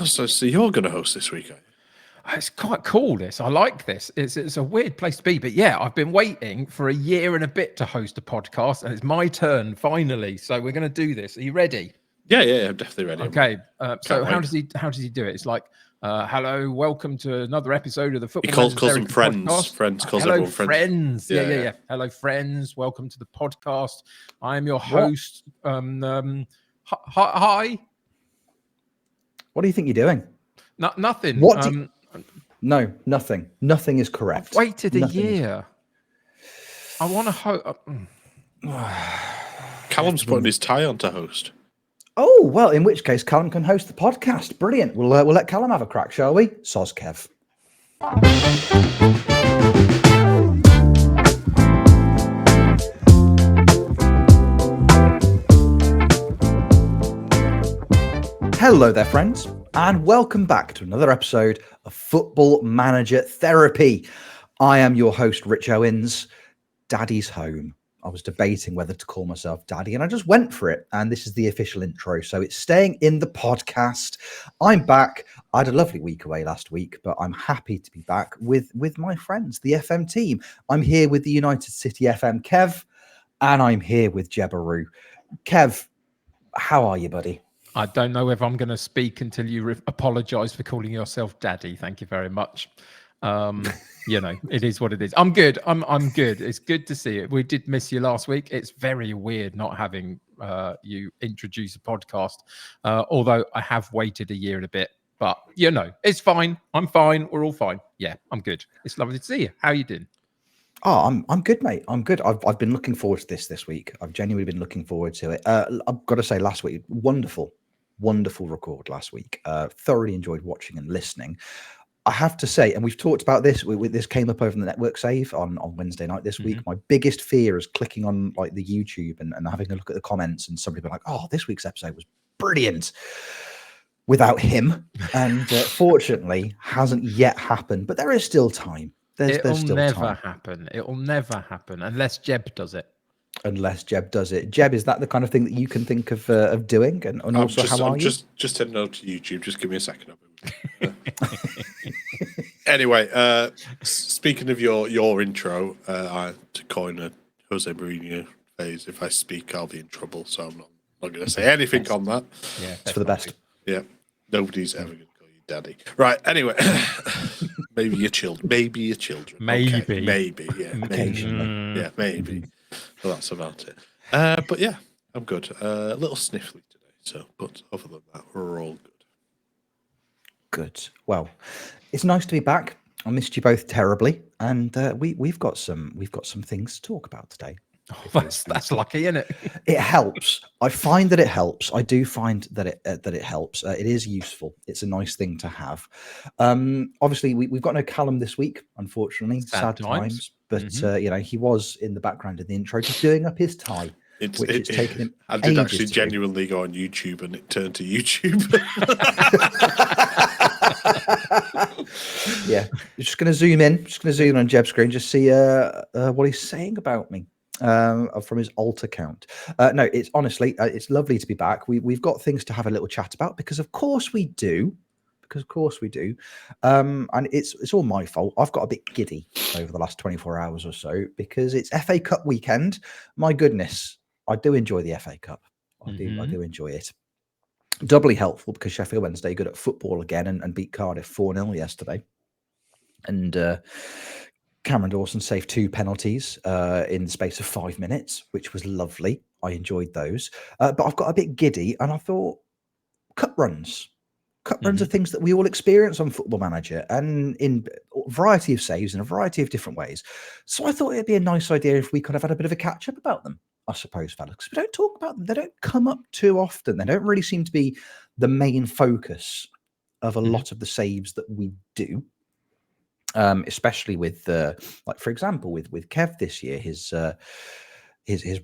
Oh, so you're going to host this week, are you? It's quite cool, this. I like this. It's a weird place to be. But yeah, I've been waiting for a year and a bit to host a podcast, and it's my turn, finally. So we're going to do this. Are you ready? Yeah, I'm definitely ready. Okay. So how does he do it? It's like, hello, welcome to another episode of the Football Calls Manager them friends. Podcast. Friends calls hello, everyone friends. Yeah. Hello, friends. Welcome to the podcast. I am your host. Hi. What do you think you're doing? Nothing. What? No, nothing. Nothing is correct. I've waited a year. I want to host. Callum's putting his tie on to host. Oh, well, in which case, Callum can host the podcast. Brilliant. We'll let Callum have a crack, shall we? Soz Kev. Hello there, friends, and welcome back to another episode of Football Manager Therapy. I am your host, Rich Owens. Daddy's home. I was debating whether to call myself Daddy, and I just went for it. And this is the official intro, so it's staying in the podcast. I'm back. I had a lovely week away last week, but I'm happy to be back with my friends, the FM team. I'm here with the United City FM Kev, and I'm here with Jeb. Kev, how are you, buddy? I don't know if I'm going to speak until you apologise for calling yourself Daddy. Thank you very much. It is what it is. I'm good. I'm good. It's good to see it. We did miss you last week. It's very weird not having you introduce a podcast. Although I have waited a year and a bit, but it's fine. I'm fine. We're all fine. Yeah, I'm good. It's lovely to see you. How you doing? Oh, I'm good, mate. I'm good. I've been looking forward to this week. I've genuinely been looking forward to it. I've got to say, last week, wonderful record last week. Thoroughly enjoyed watching and listening. I have to say, and we've talked about this. This came up over the network save on Wednesday night this week. My biggest fear is clicking on like the YouTube and having a look at the comments and somebody being like, "Oh, this week's episode was brilliant," without him. And fortunately, hasn't yet happened. But there is still time. It'll never happen. It will never happen unless Jeb does it. Unless Jeb does it. Jeb, is that the kind of thing that you can think of doing? And also, how are you? Just heading over to YouTube. Just give me a second. Anyway, speaking of your intro, to coin a Jose Mourinho phrase, if I speak, I'll be in trouble. So I'm not going to say anything on that. Yeah, it's for the best. Yeah, nobody's ever going to call you Daddy. Right. Anyway, maybe your children. Maybe. Okay, maybe. Yeah. Occasionally. Yeah. Maybe. Well, that's about it. But yeah, I'm good. A little sniffly today. But other than that, we're all good. Good. Well, it's nice to be back. I missed you both terribly, and we've got some things to talk about today. Oh, that's lucky, isn't it? It helps. I find that it helps. I do find that it helps. It is useful. It's a nice thing to have. Obviously, we've got no Callum this week, unfortunately. Sad times. But he was in the background in the intro, just doing up his tie. It's taken him. I did actually genuinely go on YouTube, and it turned to YouTube. Yeah, just going to zoom in on Jeb's screen, just see what he's saying about me from his alt account. No, it's honestly, it's lovely to be back. We've got things to have a little chat about because of course we do. And it's all my fault. I've got a bit giddy over the last 24 hours or so because it's FA Cup weekend. My goodness, I do enjoy the FA Cup. I do enjoy it. Doubly helpful because Sheffield Wednesday good at football again and beat Cardiff 4-0 yesterday. And Cameron Dawson saved 2 penalties in the space of 5 minutes, which was lovely. I enjoyed those. But I've got a bit giddy and I thought, cup runs are things that we all experience on Football Manager and in a variety of saves in a variety of different ways. So I thought it'd be a nice idea if we kind of had a bit of a catch up about them, I suppose, fellas, because we don't talk about them. They don't come up too often. They don't really seem to be the main focus of a lot of the saves that we do. Especially with, like, for example, with Kev this year, his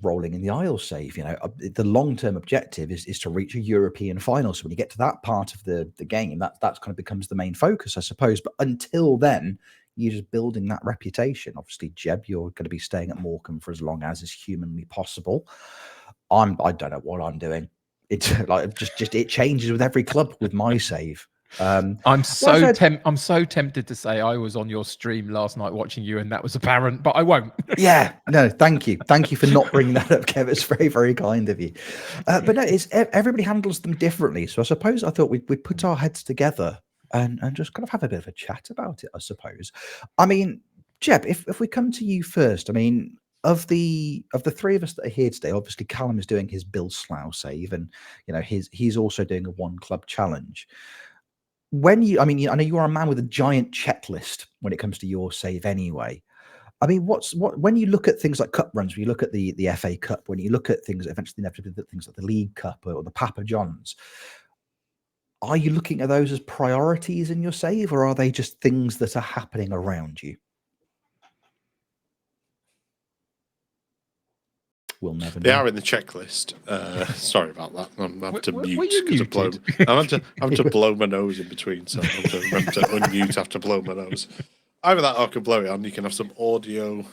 rolling in the aisle save. The long-term objective is to reach a European final. So when you get to that part of the game, that kind of becomes the main focus, I suppose. But until then, you're just building that reputation. Obviously, Jeb, you're going to be staying at Morecambe for as long as is humanly possible. I don't know what I'm doing. It's like just it changes with every club with my save. I'm so tempted to say I was on your stream last night watching you, and that was apparent, but I won't. Yeah, no, thank you for not bringing that up, Kev. It's very, very kind of you. But no, it's everybody handles them differently. So I thought we'd put our heads together and just kind of have a bit of a chat about it. I suppose. I mean, Jeb, if we come to you first, I mean, of the three of us that are here today, obviously Callum is doing his Bill Slough save, and he's also doing a one club challenge. I know you are a man with a giant checklist when it comes to your save anyway. I mean, when you look at things like cup runs, when you look at the FA Cup, when you look at things eventually inevitably things like the League Cup or the Papa Johns, are you looking at those as priorities in your save, or are they just things that are happening around you? We'll never know. They are in the checklist. Sorry about that. I'm having to mute because I'm having to blow my nose in between, so I'm going to remember to unmute after blow my nose. Either that or I can blow it on. You can have some audio.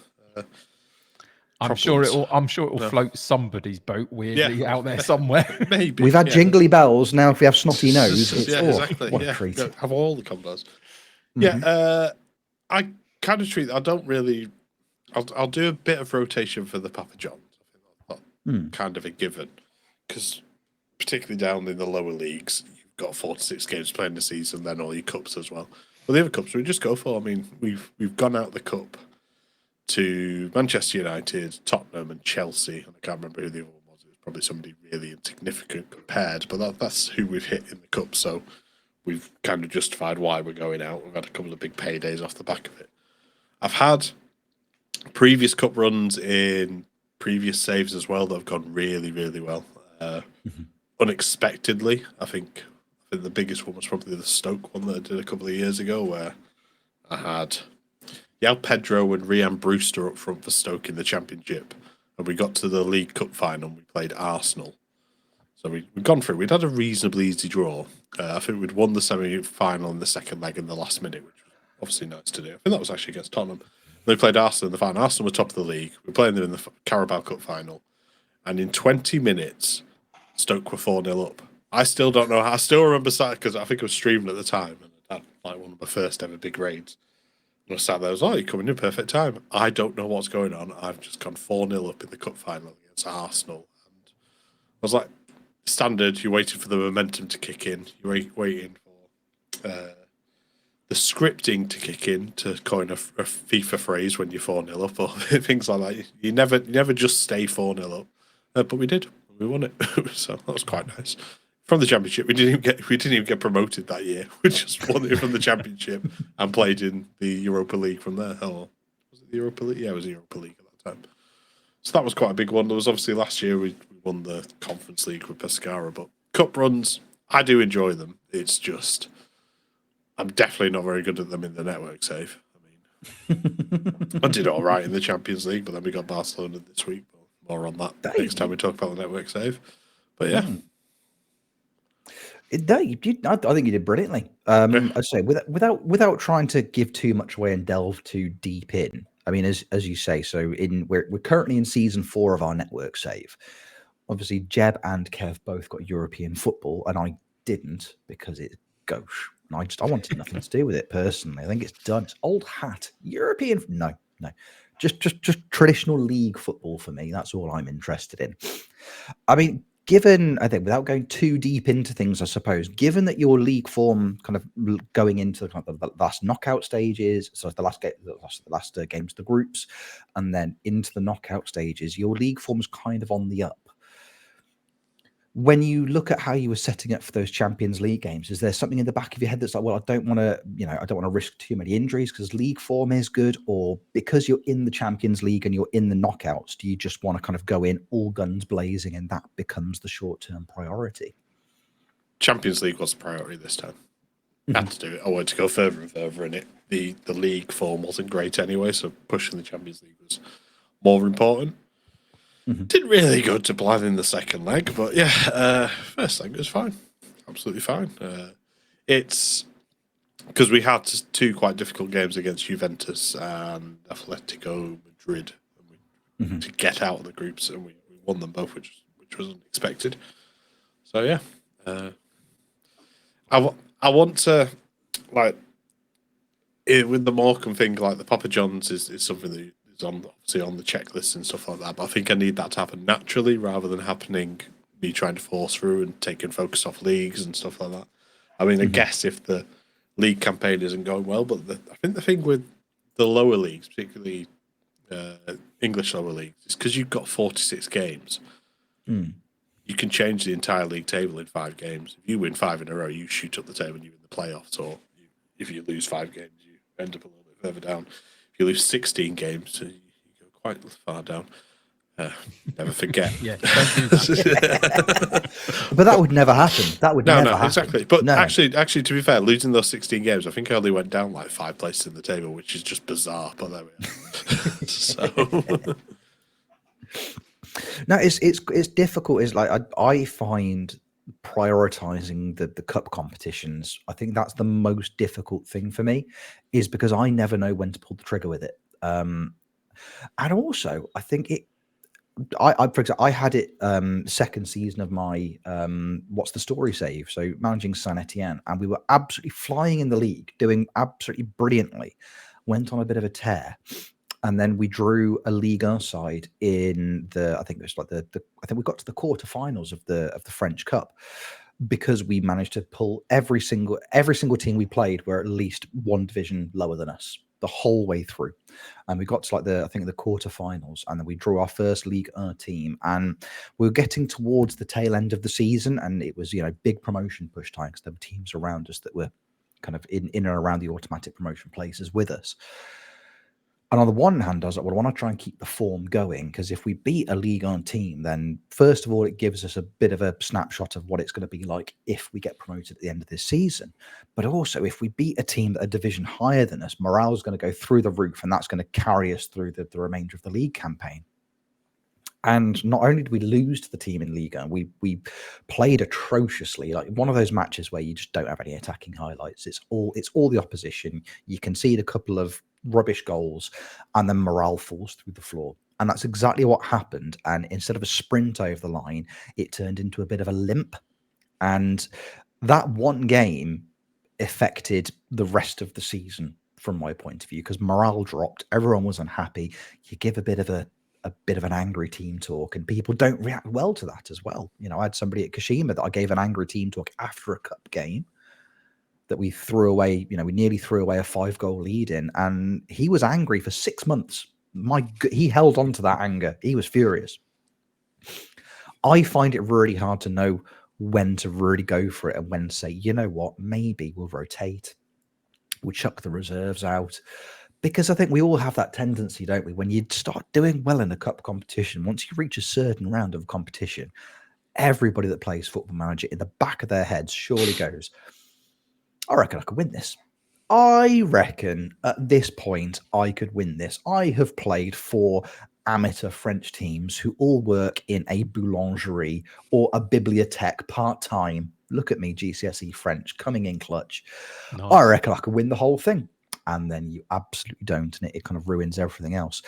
I'm sure it will float somebody's boat weirdly out there somewhere. Maybe we've had jingly bells. Now, if we have snotty nose, it's exactly. What a treat. Have all the combos. Yeah, I kind of treat. I don't really. I'll do a bit of rotation for the Papa Johns. Kind of a given, because particularly down in the lower leagues, you've got 4 to 6 games playing the season, then all your cups as well. But the other cups we just go for. I mean, we've gone out the cup to Manchester United, Tottenham, and Chelsea, and I can't remember who the other one was. It was probably somebody really insignificant compared, but that's who we've hit in the cup. So we've kind of justified why we're going out. We've had a couple of big paydays off the back of it. I've had previous cup runs in previous saves as well that have gone really, really well. Unexpectedly, I think the biggest one was probably the Stoke one that I did a couple of years ago, where I had Pedro and Ryan Brewster up front for Stoke in the Championship, and we got to the League Cup final and we played Arsenal. So we'd gone through. We'd had a reasonably easy draw. I think we'd won the semi-final in the second leg in the last minute, which was obviously nice to do. I think that was actually against Tottenham. They played Arsenal in the final. Arsenal were top of the league. We were playing them in the Carabao Cup final. And in 20 minutes, Stoke were 4-0 up. I still don't know how. I still remember because I think I was streaming at the time. And I had like one of my first ever big raids. And I sat there, you're coming in perfect time. I don't know what's going on. I've just gone 4-0 up in the cup final against Arsenal. And I was like, standard, you're waiting for the momentum to kick in. You're waiting for the scripting to kick in, to coin a FIFA phrase when you're 4-0 up, or things like that. You never just stay 4-0 up, but we did. We won it, so that was quite nice. From the Championship, we didn't even get promoted that year. We just won it from the Championship and played in the Europa League from there. Oh, was it the Europa League? Yeah, it was the Europa League at that time. So that was quite a big one. There was obviously last year we won the Conference League with Pescara, but cup runs, I do enjoy them. It's just I'm definitely not very good at them in the network save. I mean, I did all right in the Champions League, but then we got Barcelona this week. More on that next time we talk about the network save. But yeah. I think you did brilliantly. I'd say without trying to give too much away and delve too deep in. I mean, as you say, so we're currently in season 4 of our network save. Obviously, Jeb and Kev both got European football, and I didn't because it's gauche. And I wanted nothing to do with it personally. I think it's done. It's old hat. European, no. Just traditional league football for me. That's all I'm interested in. I mean, I think without going too deep into things, I suppose, given that your league form kind of going into the last knockout stages, so the last games of the groups, and then into the knockout stages, your league form's kind of on the up. When you look at how you were setting up for those Champions League games, is there something in the back of your head that's like, well, I don't want to risk too many injuries because league form is good, or because you're in the Champions League and you're in the knockouts, do you just want to kind of go in all guns blazing and that becomes the short-term priority? Champions League was a priority this time. Had to do it. I wanted to go further and further in it. The league form wasn't great anyway, so pushing the Champions League was more important. Didn't really go to plan in the second leg, but yeah, first leg was fine, absolutely fine. It's because we had 2 quite difficult games against Juventus and Atletico Madrid to get out of the groups, and we won them both, which was unexpected. So yeah, I want to, like, with the Morecambe thing, like the Papa John's is something that is obviously on the checklist and stuff like that. But I think I need that to happen naturally rather than happening me trying to force through and taking focus off leagues and stuff like that. I mean, I guess if the league campaign isn't going well, but I think the thing with the lower leagues, particularly English lower leagues, is because you've got 46 games. You can change the entire league table in 5 games. If you win 5 in a row, you shoot up the table and you're in the playoffs. Or if you lose 5 games, you end up a little bit further down. If you lose 16 games, you go quite far down. Never forget. Yeah, don't do that. But that would never happen. That would never happen. Exactly. But actually, to be fair, losing those 16 games, I think I only went down like 5 places in the table, which is just bizarre. But there we are. So. No, it's difficult. It's like I find prioritizing the cup competitions. I think that's the most difficult thing for me, is because I never know when to pull the trigger with it. And also, I think for example, I had it second season of my What's the Story save, so managing Saint Etienne, and we were absolutely flying in the league, doing absolutely brilliantly. Went on a bit of a tear. And then we drew a Ligue 1 side in I think it was like I think we got to the quarterfinals of the French Cup, because we managed to pull every single team we played were at least 1 division lower than us the whole way through. And we got to like the quarterfinals, and then we drew our first Ligue 1 team, and we were getting towards the tail end of the season, and it was, big promotion push time, because there were teams around us that were kind of in and around the automatic promotion places with us. And on the one hand, I was like, well, I want to try and keep the form going, because if we beat a Ligue 1 team, then first of all, it gives us a bit of a snapshot of what it's going to be like if we get promoted at the end of this season. But also, if we beat a team that are a division higher than us, morale is going to go through the roof, and that's going to carry us through the remainder of the league campaign. And not only did we lose to the team in Liga, we played atrociously. Like one of those matches where you just don't have any attacking highlights. It's all the opposition. You concede a couple of rubbish goals, and then morale falls through the floor. And that's exactly what happened. And instead of a sprint over the line, it turned into a bit of a limp. And that one game affected the rest of the season from my point of view, because morale dropped. Everyone was unhappy. You give a bit of an angry team talk, and people don't react well to that as well. I had somebody at Kashima that I gave an angry team talk after a cup game that we threw away. We nearly threw away a 5-goal lead in, and he was angry for 6 months. He held on to that anger. He was furious. I find it really hard to know when to really go for it and when to say, you know what, maybe we'll rotate, we'll chuck the reserves out. Because I think we all have that tendency, don't we? When you start doing well in a cup competition, once you reach a certain round of competition, everybody that plays Football Manager in the back of their heads surely goes, I reckon I could win this. I reckon at this point I could win this. I have played for amateur French teams who all work in a boulangerie or a bibliothèque part-time. Look at me, GCSE French, coming in clutch. Nice. I reckon I could win the whole thing. And then you absolutely don't, and it kind of ruins everything else.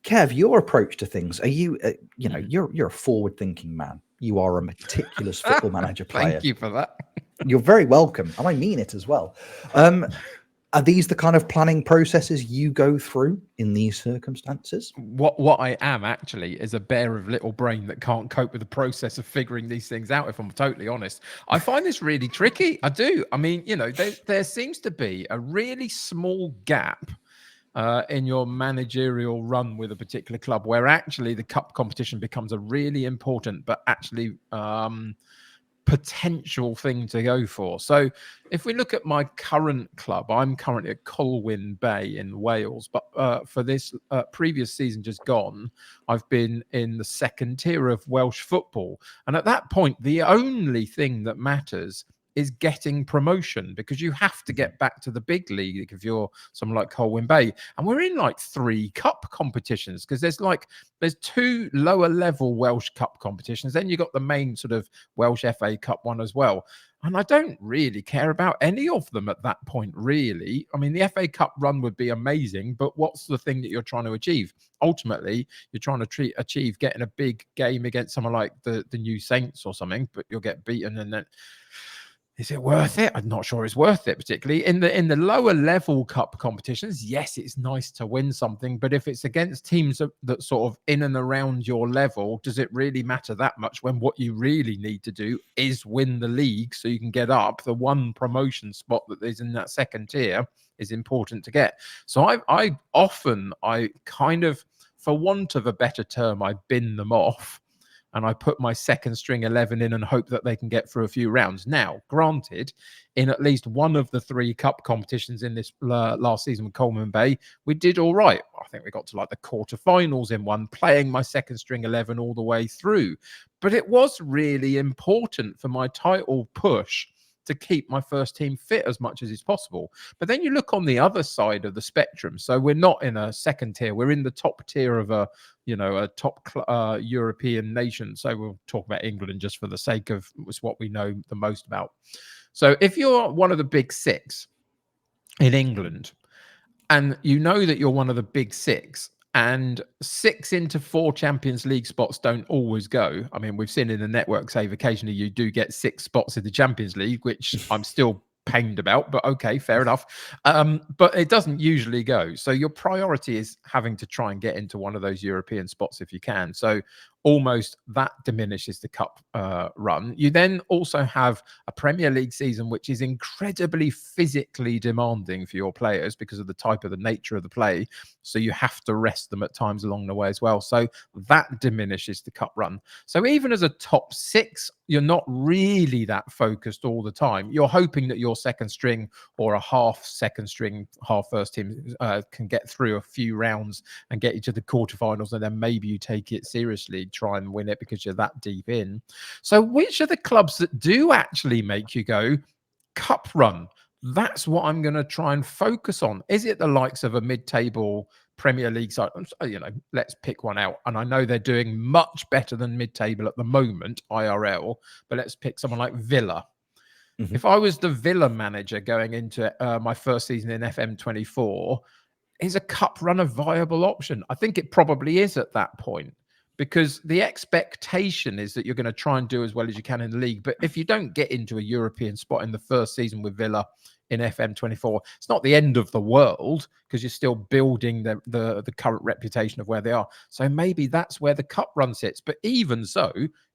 Kev, your approach to things, are you, you're a forward-thinking man. You are a meticulous Football Manager player. Thank you for that. You're very welcome, and I mean it as well. Are these the kind of planning processes you go through in these circumstances? What I am actually is a bear of little brain that can't cope with the process of figuring these things out, if I'm totally honest. I find this really tricky. I do. I mean, there seems to be a really small gap in your managerial run with a particular club where actually the cup competition becomes a really important but actually potential thing to go for. So if we look at my current club, I'm currently at Colwyn Bay in Wales, but for this previous season just gone, I've been in the second tier of Welsh football. And at that point, the only thing that matters is getting promotion, because you have to get back to the big league if you're someone like Colwyn Bay. And we're in like 3 cup competitions, because there's 2 lower level Welsh cup competitions. Then you got the main sort of Welsh FA Cup one as well. And I don't really care about any of them at that point, really. I mean, the FA Cup run would be amazing, but what's the thing that you're trying to achieve? Ultimately, you're trying to achieve getting a big game against someone like the New Saints or something, but you'll get beaten, and then Is it worth it? I'm not sure it's worth it, particularly in the lower level cup competitions. Yes, it's nice to win something, but if it's against teams that sort of in and around your level, does it really matter that much when what you really need to do is win the league so you can get up? The one promotion spot that is in that second tier is important to get. So I often kind of, for want of a better term, I bin them off. And I put my second string 11 in and hope that they can get through a few rounds. Now, granted, in at least one of the 3 cup competitions in this last season with Coleman Bay, we did all right. I think we got to like the quarterfinals in one, playing my second string 11 all the way through. But it was really important for my title push to keep my first team fit as much as is possible. But then you look on the other side of the spectrum. So we're not in a second tier. We're in the top tier of a top European nation. So we'll talk about England just for the sake of it's what we know the most about. So if you're one of the big 6 in England, and you know that you're one of the big 6, and 6 into 4 Champions League spots don't always go. I mean, we've seen in the network save occasionally you do get 6 spots in the Champions League, which I'm still pained about, but okay, fair enough. But it doesn't usually go. So your priority is having to try and get into one of those European spots if you can. So almost that diminishes the cup run. You then also have a Premier League season, which is incredibly physically demanding for your players because of the type of the nature of the play. So you have to rest them at times along the way as well. So that diminishes the cup run. So even as a top 6, you're not really that focused all the time. You're hoping that your second string or a half second string, half first team can get through a few rounds and get you to the quarterfinals, and then maybe you take it seriously, try and win it because you're that deep in. So which are the clubs that do actually make you go cup run? That's what I'm going to try and focus on. Is it the likes of a mid-table Premier League side? Let's pick one out. And I know they're doing much better than mid-table at the moment, IRL, but let's pick someone like Villa. Mm-hmm. If I was the Villa manager going into my first season in FM24, is a cup run a viable option? I think it probably is at that point, because the expectation is that you're going to try and do as well as you can in the league. But if you don't get into a European spot in the first season with Villa in FM24, it's not the end of the world, because you're still building the current reputation of where they are. So maybe that's where the cup run sits. But even so,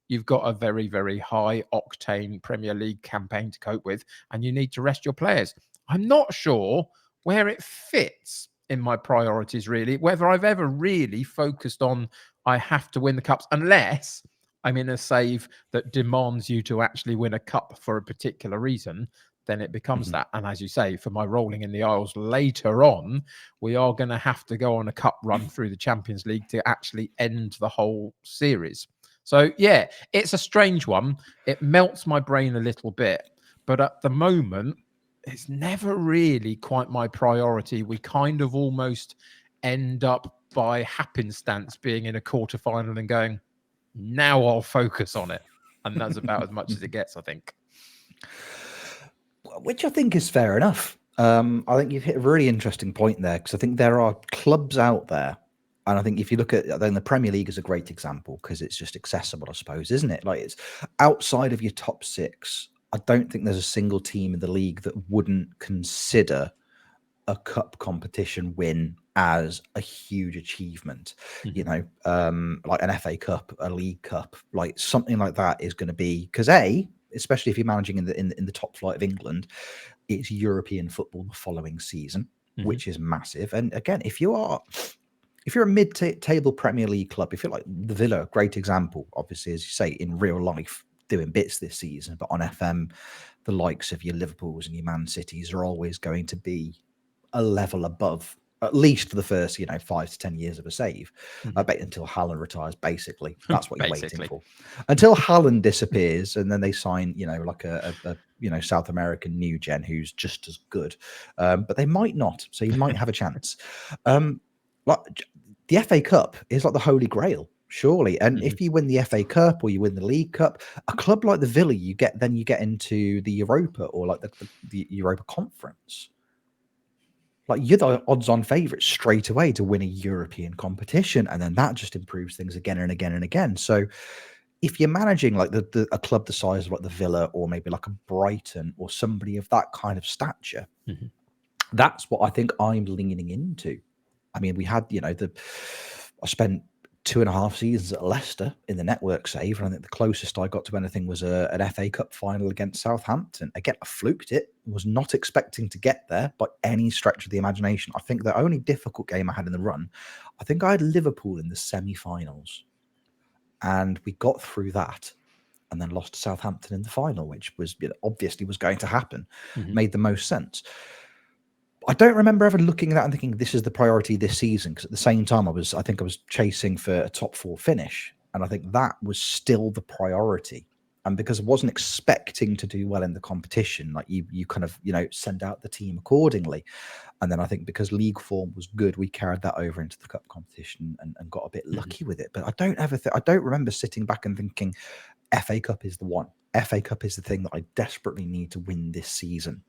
you've got a very, very high octane Premier League campaign to cope with, and you need to rest your players. I'm not sure where it fits in my priorities, really, whether I've ever really focused on I have to win the cups, unless I'm in a save that demands you to actually win a cup for a particular reason. Then it becomes that. And as you say, for my rolling in the Isles later on, we are going to have to go on a cup run through the Champions League to actually end the whole series. So yeah, it's a strange one. It melts my brain a little bit, but at the moment, it's never really quite my priority. We kind of almost end up by happenstance being in a quarterfinal and going, now I'll focus on it. And that's about as much as it gets, I think. Which I think is fair enough. I think you've hit a really interesting point there, because I think there are clubs out there. And I think if you look at then the Premier League is a great example, because it's just accessible, I suppose, isn't it? Like, it's outside of your top 6. I don't think there's a single team in the league that wouldn't consider a cup competition win as a huge achievement. Mm-hmm. Like an FA Cup, a League Cup, like something like that is going to be, because especially if you're managing in the top flight of England, it's European football the following season, mm-hmm. which is massive. And again, if you're a mid-table Premier League club, if you're like the Villa, great example, obviously, as you say, in real life, doing bits this season, but on FM, the likes of your Liverpools and your Man Cities are always going to be a level above, at least for the first 5 to 10 years of a save. Mm-hmm. I bet until Haaland retires, basically. That's what you're waiting for. Until Haaland disappears, and then they sign, like a South American new gen who's just as good. But they might not, so you might have a chance. Like the FA Cup is like the holy grail, surely. And mm-hmm. if you win the FA Cup or you win the League Cup, a club like the Villa, you get into the Europa, or like the Europa Conference. Like, you're the odds-on favourite straight away to win a European competition, and then that just improves things again and again and again. So if you're managing like a club the size of like the Villa or maybe like a Brighton or somebody of that kind of stature, that's what I think I'm leaning into. I mean, we had, I spent 2.5 seasons at Leicester in the network save, and I think the closest I got to anything was an FA Cup final against Southampton. Again, I fluked it, was not expecting to get there by any stretch of the imagination. I think the only difficult game I had in the run, I think I had Liverpool in the semi-finals, and we got through that and then lost to Southampton in the final, which was obviously was going to happen. Made the most sense. I don't remember ever looking at that and thinking this is the priority this season, because at the same time I think I was chasing for a top 4 finish, and I think that was still the priority. And because I wasn't expecting to do well in the competition, like you kind of send out the team accordingly. And then I think because league form was good, we carried that over into the cup competition and got a bit lucky with it. But I don't remember sitting back and thinking FA Cup is the one. FA Cup is the thing that I desperately need to win this season.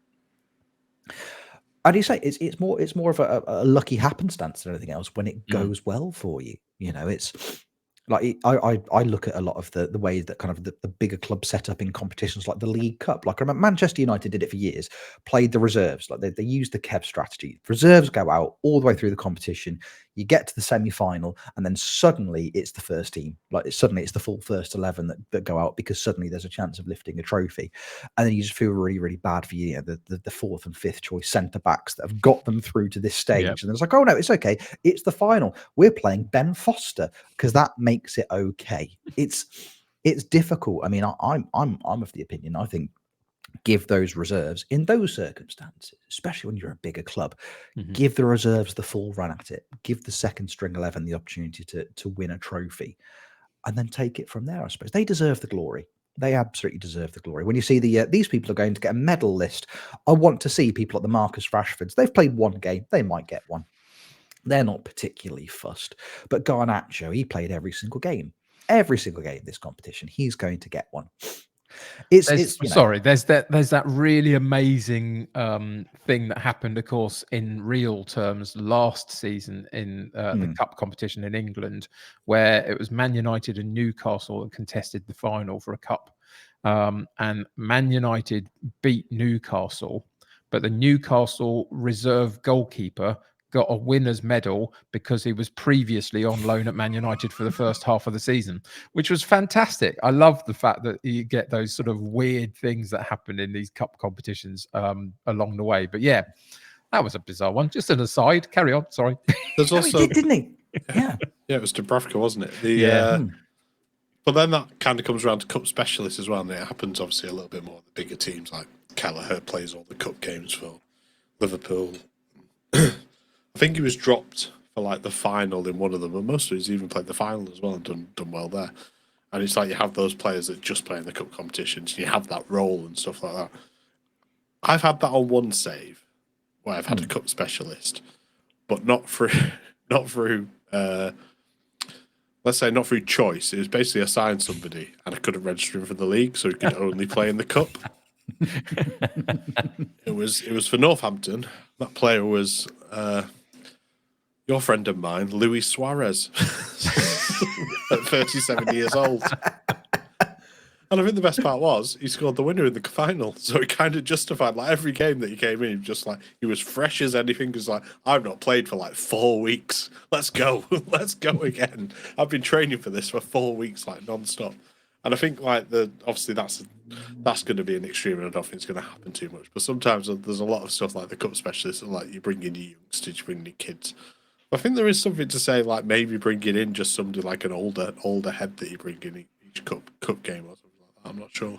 How do you say it's more of a lucky happenstance than anything else when it goes well for you? It's like I look at a lot of the ways that kind of the bigger clubs set up in competitions like the League Cup. Like I remember Manchester United did it for years, played the reserves. Like they used the Kev strategy. Reserves go out all the way through the competition. You get to the semi-final, and then suddenly it's the first team. Like suddenly it's the full first 11 that go out, because suddenly there's a chance of lifting a trophy. And then you just feel really, really bad for the fourth and fifth choice centre backs that have got them through to this stage. Yep. And it's like, oh no, it's okay. It's the final. We're playing Ben Foster because that makes it okay. It's difficult. I mean, I'm of the opinion, I think, give those reserves in those circumstances, especially when you're a bigger club, give the reserves the full run at it, give the second string 11 the opportunity to win a trophy, and then take it from there. I suppose they deserve the glory. They absolutely deserve the glory. When you see these people are going to get a medal list, I want to see people like the Marcus Rashfords. They've played one game, they might get one. They're not particularly fussed. But Garnacho, he played every single game this competition. He's going to get one. There's that really amazing thing that happened, of course, in real terms last season in the cup competition in England, where it was Man United and Newcastle that contested the final for a cup, and Man United beat Newcastle, but the Newcastle reserve goalkeeper got a winner's medal because he was previously on loan at Man United for the first half of the season, which was fantastic. I love the fact that you get those sort of weird things that happen in these cup competitions along the way. But yeah, that was a bizarre one. Just an aside. Carry on. Sorry. There's also, he did, didn't he? Yeah. Yeah, it was Dubravka, wasn't it? But then that kind of comes around to cup specialists as well, and it happens obviously a little bit more with the bigger teams. Like Kelleher plays all the cup games for Liverpool. I think he was dropped for like the final in one of them, and most of he's even played the final as well and done well there. And it's like you have those players that just play in the cup competitions, and you have that role and stuff like that. I've had that on one save where I've had a cup specialist, but not through let's say not through choice. It was basically assigned somebody, and I couldn't register him for the league, so he could only play in the cup. It was for Northampton. That player was your friend of mine, Luis Suarez, at 37 years old. And I think the best part was he scored the winner in the final, so it kind of justified like every game that he came in. Just like he was fresh as anything. Because like I've not played for like 4 weeks. Let's go, let's go again. I've been training for this for 4 weeks, like non-stop. And I think like obviously that's going to be an extreme, and I don't think it's going to happen too much. But sometimes there's a lot of stuff like the cup specialists, like you bring in your youngsters, you bring in your kids. I think there is something to say like maybe bringing in just somebody like an older head that you bring in each cup game or something like that. I'm not sure.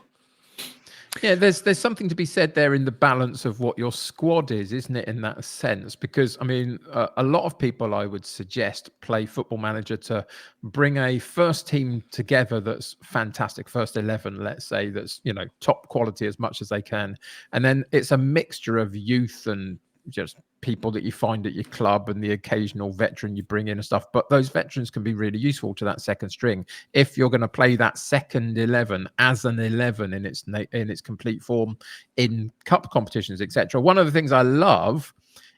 Yeah, there's something to be said there in the balance of what your squad is, isn't it, in that sense? Because, I mean, a lot of people, I would suggest, play Football Manager to bring a first team together that's fantastic, first 11, let's say, that's, top quality as much as they can. And then it's a mixture of youth and just people that you find at your club and the occasional veteran you bring in and stuff. But those veterans can be really useful to that second string if you're going to play that second 11 as an 11 in its complete form in cup competitions, etc. One of the things I love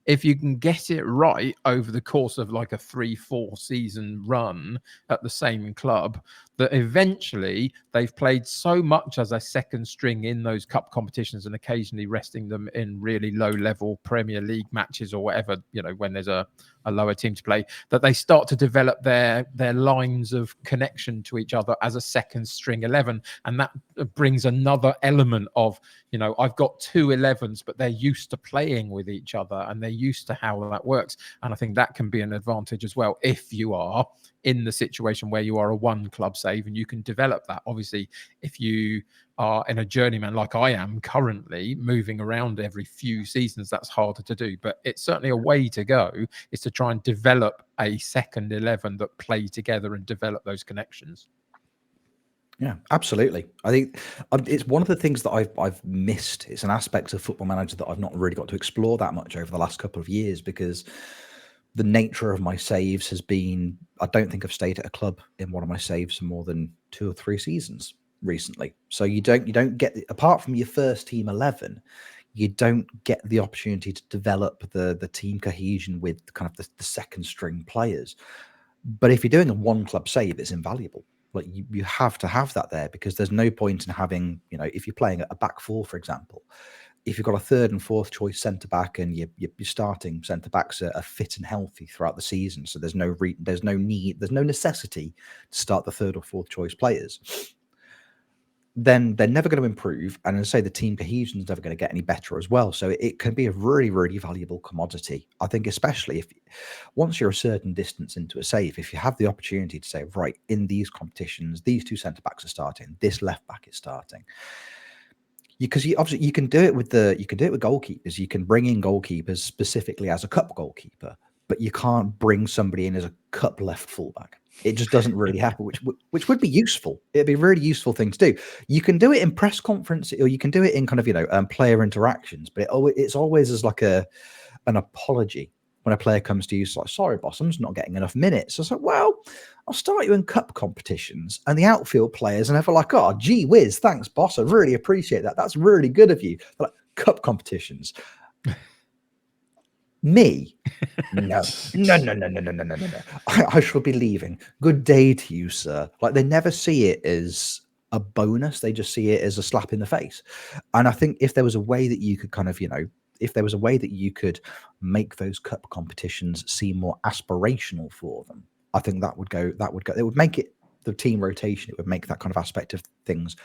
if you can get it right over the course of like a 3-4 season run at the same club, that eventually they've played so much as a second string in those cup competitions and occasionally resting them in really low level Premier League matches or whatever, you know, when there's a lower team to play, that they start to develop their lines of connection to each other as a second string 11. And that brings another element of, you know, I've got 2 11s, but they're used to playing with each other and they're used to how that works. And I think that can be an advantage as well if you are in the situation where you are a 1 club save and you can develop that. Obviously, if you are in a journeyman like I am currently, moving around every few seasons, that's harder to do. But it's certainly a way to go, is to try and develop a second 11 that play together and develop those connections. Yeah, absolutely. I think it's one of the things that I've missed. It's an aspect of Football Manager that I've not really got to explore that much over the last couple of years, because the nature of my saves has been, I don't think I've stayed at a club in one of my saves for more than 2 or 3 seasons recently. So you don't get, apart from your first team 11, you don't get the opportunity to develop the team cohesion with kind of the second string players. But if you're doing a 1 club save, it's invaluable. Like you have to have that there, because there's no point in having, you know, if you're playing a back 4, for example, if you've got a 3rd and 4th choice centre back and your starting centre backs are fit and healthy throughout the season, so there's no necessity to start the 3rd or 4th choice players, then they're never going to improve. And as I say, the team cohesion is never going to get any better as well. So it can be a really, really valuable commodity. I think, especially if once you're a certain distance into a save, if you have the opportunity to say, right, in these competitions, these 2 centre backs are starting, this left back is starting. Because obviously you can do it with goalkeepers. You can bring in goalkeepers specifically as a cup goalkeeper, but you can't bring somebody in as a cup left fullback. It just doesn't really happen, which would be useful. It'd be a really useful thing to do. You can do it in press conference, or you can do it in kind of, you know, player interactions, but it's always as like an apology when a player comes to you. It's like, sorry, boss, I'm just not getting enough minutes. So it's like, well, I'll start you in cup competitions. And the outfield players are never like, oh, gee whiz, thanks, boss. I really appreciate that. That's really good of you. They're like, cup competitions. Me? No. I shall be leaving. Good day to you, sir. Like, they never see it as a bonus. They just see it as a slap in the face. And I think if there was a way that you could kind of, you know, if there was a way that you could make those cup competitions seem more aspirational for them, I think it would make it, the team rotation, it would make that kind of aspect of things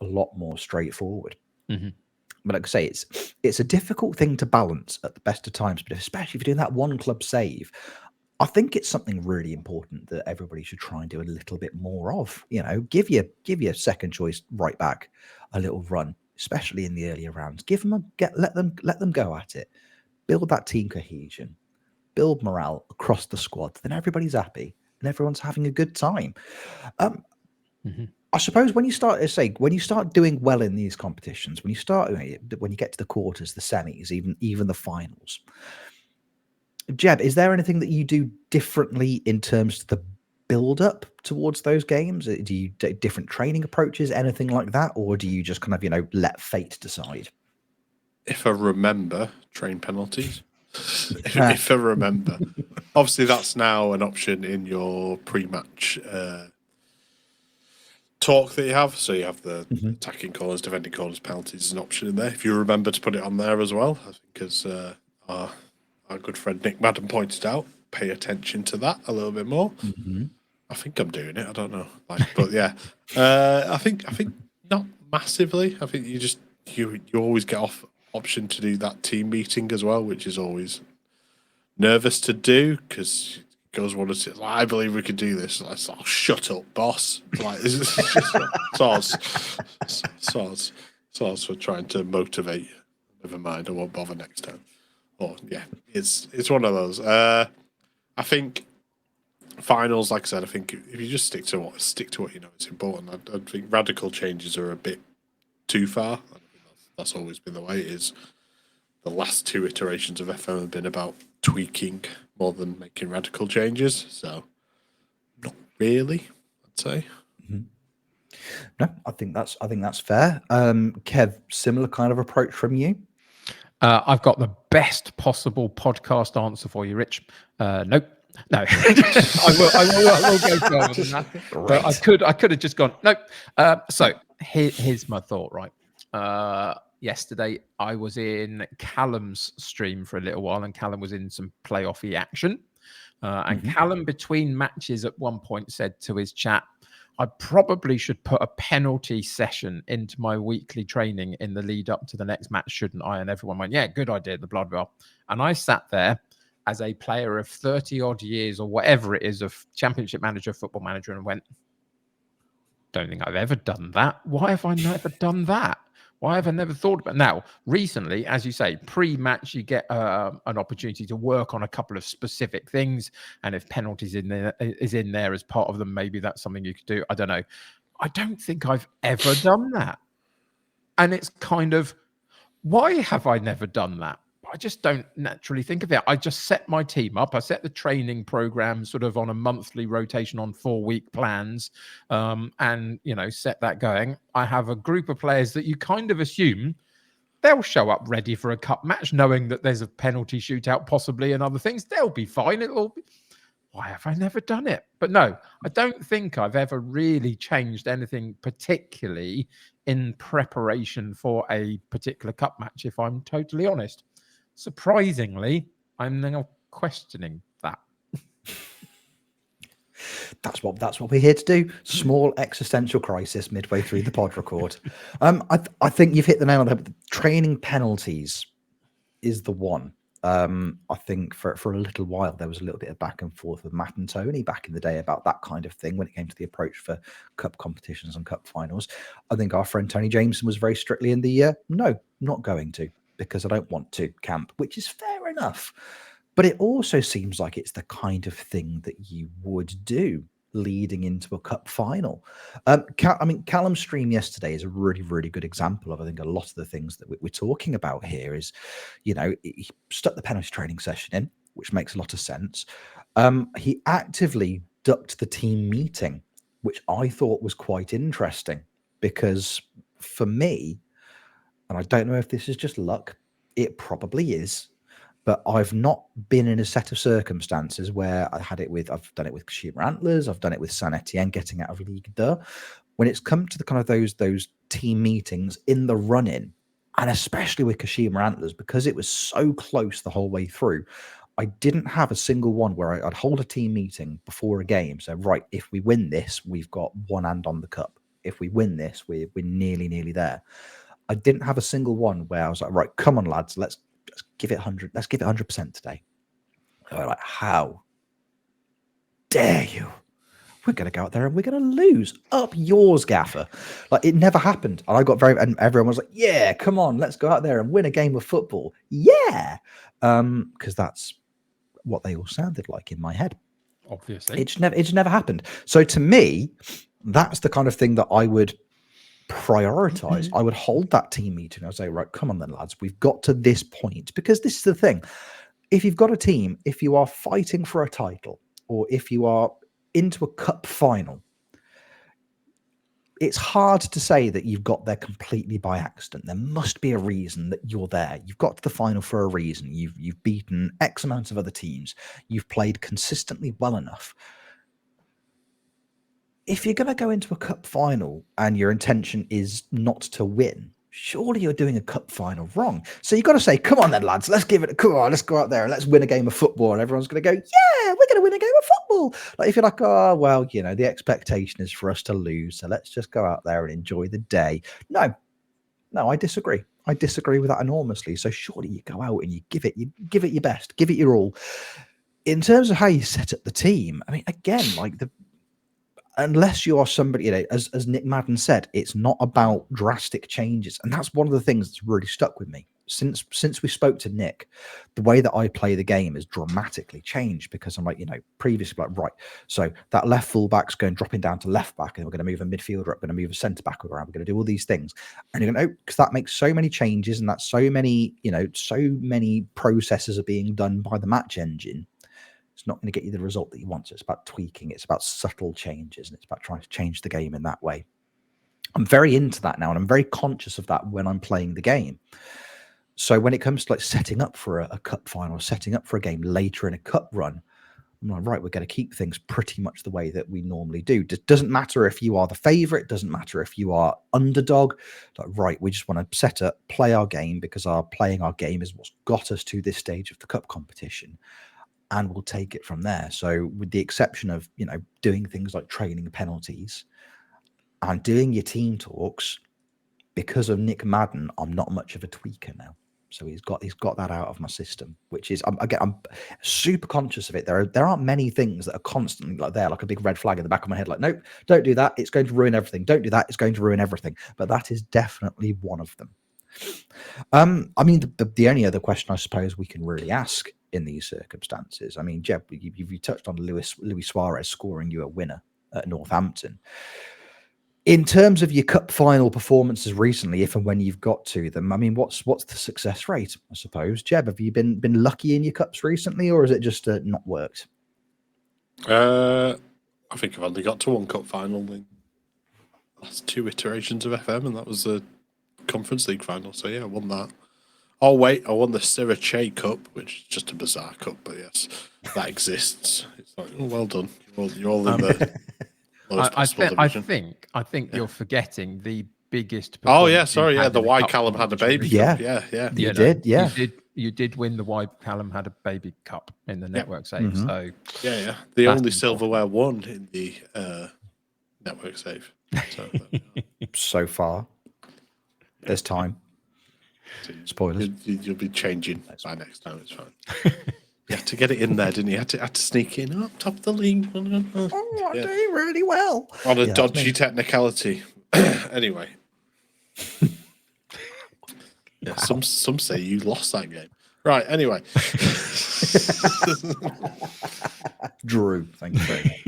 a lot more straightforward. Mm-hmm. But like I say, it's a difficult thing to balance at the best of times, but especially if you're doing that 1 club save, I think it's something really important that everybody should try and do a little bit more of. You know, give your second choice right back a little run, especially in the earlier rounds. Let them go at it. Build that team cohesion, build morale across the squad. Then everybody's happy and everyone's having a good time. Mm-hmm. I suppose when you start doing well in these competitions, when you get to the quarters, the semis, even the finals, Jeb, is there anything that you do differently in terms of the build up towards those games? Do you do different training approaches, anything like that, or do you just kind of, you know, let fate decide? If I remember, train penalties. If I remember, obviously that's now an option in your pre-match talk that you have. So you have the attacking corners, defending corners, penalties is an option in there. If you remember to put it on there as well, I think as our good friend Nick Madden pointed out, pay attention to that a little bit more. I think I'm doing it. I don't know, but yeah, I think not massively. I think you always get off option to do that team meeting as well, which is always nervous to do because it goes one or two. Like, I believe we could do this. Like, oh, shut up, boss! Like, this is soz for trying to motivate you. Never mind, I won't bother next time. Oh yeah, it's one of those. I think finals, like I said, I think if you just stick to what you know, it's important. I think radical changes are a bit too far. I think that's always been the way it is. The last 2 iterations of FM have been about tweaking more than making radical changes. So, not really, I'd say. No, I think that's fair. Kev, similar kind of approach from you? I've got the best possible podcast answer for you, Rich. Nope. No, I will go further than that. But I could have just gone, nope. So here's my thought, right? Yesterday, I was in Callum's stream for a little while, and Callum was in some playoffy action. And Callum, between matches, at one point said to his chat, I probably should put a penalty session into my weekly training in the lead up to the next match, shouldn't I? And everyone went, yeah, good idea, the blood blah. And I sat there as a player of 30 odd years or whatever it is of Championship Manager, Football Manager, and went, don't think I've ever done that. Why have I never done that? Why have I never thought about it? Now, recently, as you say, pre-match, you get an opportunity to work on a couple of specific things. And if penalties is in there as part of them, maybe that's something you could do. I don't know. I don't think I've ever done that. And it's kind of, why have I never done that? I just don't naturally think of it. I just set my team up. I set the training program sort of on a monthly rotation on 4-week plans, and, you know, set that going. I have a group of players that you kind of assume they'll show up ready for a cup match, knowing that there's a penalty shootout possibly and other things. They'll be fine. Why have I never done it? But no, I don't think I've ever really changed anything particularly in preparation for a particular cup match, if I'm totally honest. Surprisingly, I'm now questioning that. That's what we're here to do. Small existential crisis midway through the pod record. I think you've hit the nail on the head. Training penalties is the one. I think for a little while there was a little bit of back and forth with Matt and Tony back in the day about that kind of thing when it came to the approach for cup competitions and cup finals. I think our friend Tony Jameson was very strictly in the no, not going to, because I don't want to camp, which is fair enough. But it also seems like it's the kind of thing that you would do leading into a cup final. Callum's stream yesterday is a really, really good example of, I think, a lot of the things that we're talking about here is, you know, he stuck the penalty training session in, which makes a lot of sense. He actively ducked the team meeting, which I thought was quite interesting, because for me, and I don't know if this is just luck, it probably is, but I've not been in a set of circumstances where I've done it with Kashima Antlers, I've done it with Saint Etienne getting out of Ligue 2. When it's come to the kind of those team meetings in the run-in, and especially with Kashima Antlers, because it was so close the whole way through, I didn't have a single one where I'd hold a team meeting before a game. So, right, if we win this, we've got one hand on the cup. If we win this, we're nearly there. I didn't have a single one where I was like, right, come on, lads, let's give it 100. Let's give it 100% today. And I'm like, how dare you? We're going to go out there and we're going to lose. Up yours, gaffer. Like, it never happened. And I got and everyone was like, yeah, come on, let's go out there and win a game of football. Yeah. Because that's what they all sounded like in my head. Obviously. It's never happened. So to me, that's the kind of thing that I would prioritize. I would hold that team meeting. I'd say, right, come on then, lads, we've got to this point, because this is the thing. If you've got a team, if you are fighting for a title, or if you are into a cup final, it's hard to say that you've got there completely by accident. There must be a reason that you're there. You've got to the final for a reason. You've beaten X amount of other teams. You've played consistently well enough. If you're going to go into a cup final and your intention is not to win, surely you're doing a cup final wrong. So you've got to say, come on then, lads, let's go out there and let's win a game of football. And everyone's going to go, yeah, we're going to win a game of football. Like, if you're like, oh, well, you know, the expectation is for us to lose, so let's just go out there and enjoy the day. No, I disagree. I disagree with that enormously. So surely you go out and you give it your best, give it your all. In terms of how you set up the team, I mean, again, like unless you are somebody, you know, as Nick Madden said, it's not about drastic changes. And that's one of the things that's really stuck with me. Since we spoke to Nick, the way that I play the game has dramatically changed, because I'm like, you know, previously like, right, so that left fullback's dropping down to left back, and we're going to move a midfielder up, going to move a centre back around, we're going to do all these things. And you're going to, because that makes so many changes, and that's so many, you know, so many processes are being done by the match engine. It's not going to get you the result that you want. So it's about tweaking. It's about subtle changes, and it's about trying to change the game in that way. I'm very into that now, and I'm very conscious of that when I'm playing the game. So when it comes to like setting up for a cup final, setting up for a game later in a cup run, I'm like, right, we're going to keep things pretty much the way that we normally do. Doesn't matter if you are the favorite, doesn't matter if you are underdog. Like, right, we just want to set up, play our game, because playing our game is what's got us to this stage of the cup competition, and we'll take it from there. So with the exception of, you know, doing things like training penalties and doing your team talks, because of Nick Madden, I'm not much of a tweaker now. So he's got that out of my system, which is, I'm super conscious of it. There aren't many things that are constantly like there, like a big red flag in the back of my head, like, nope, don't do that, it's going to ruin everything. Don't do that, it's going to ruin everything. But that is definitely one of them. I mean, the only other question I suppose we can really ask in these circumstances, I mean, Jeb, you touched on Luis Suarez scoring you a winner at Northampton. In terms of your cup final performances recently, if and when you've got to them, I mean, what's the success rate, I suppose? Jeb, have you been lucky in your cups recently, or is it just not worked? I think I've only got to one cup final in the last 2 iterations of FM, and that was the Conference League final. So yeah, I won that. Oh wait, I won the Sirache Cup, which is just a bizarre cup, but yes, that exists. It's like, oh, well done. You're all in the I think you're forgetting the biggest. Oh yeah, sorry, yeah, the Y Callum had a baby. Yeah, cup. Yeah. You did win the Y Callum had a baby cup in the network save. Mm-hmm. So yeah, the only silverware won in the network save. So far, there's time. Spoilers. You'll be changing by next time. It's fine. You had to get it in there, didn't you? Had to sneak in up top of the league. I'm doing really well on a dodgy technicality. Anyway, yeah, wow. Some say you lost that game. Right. Anyway, Drew, thank you very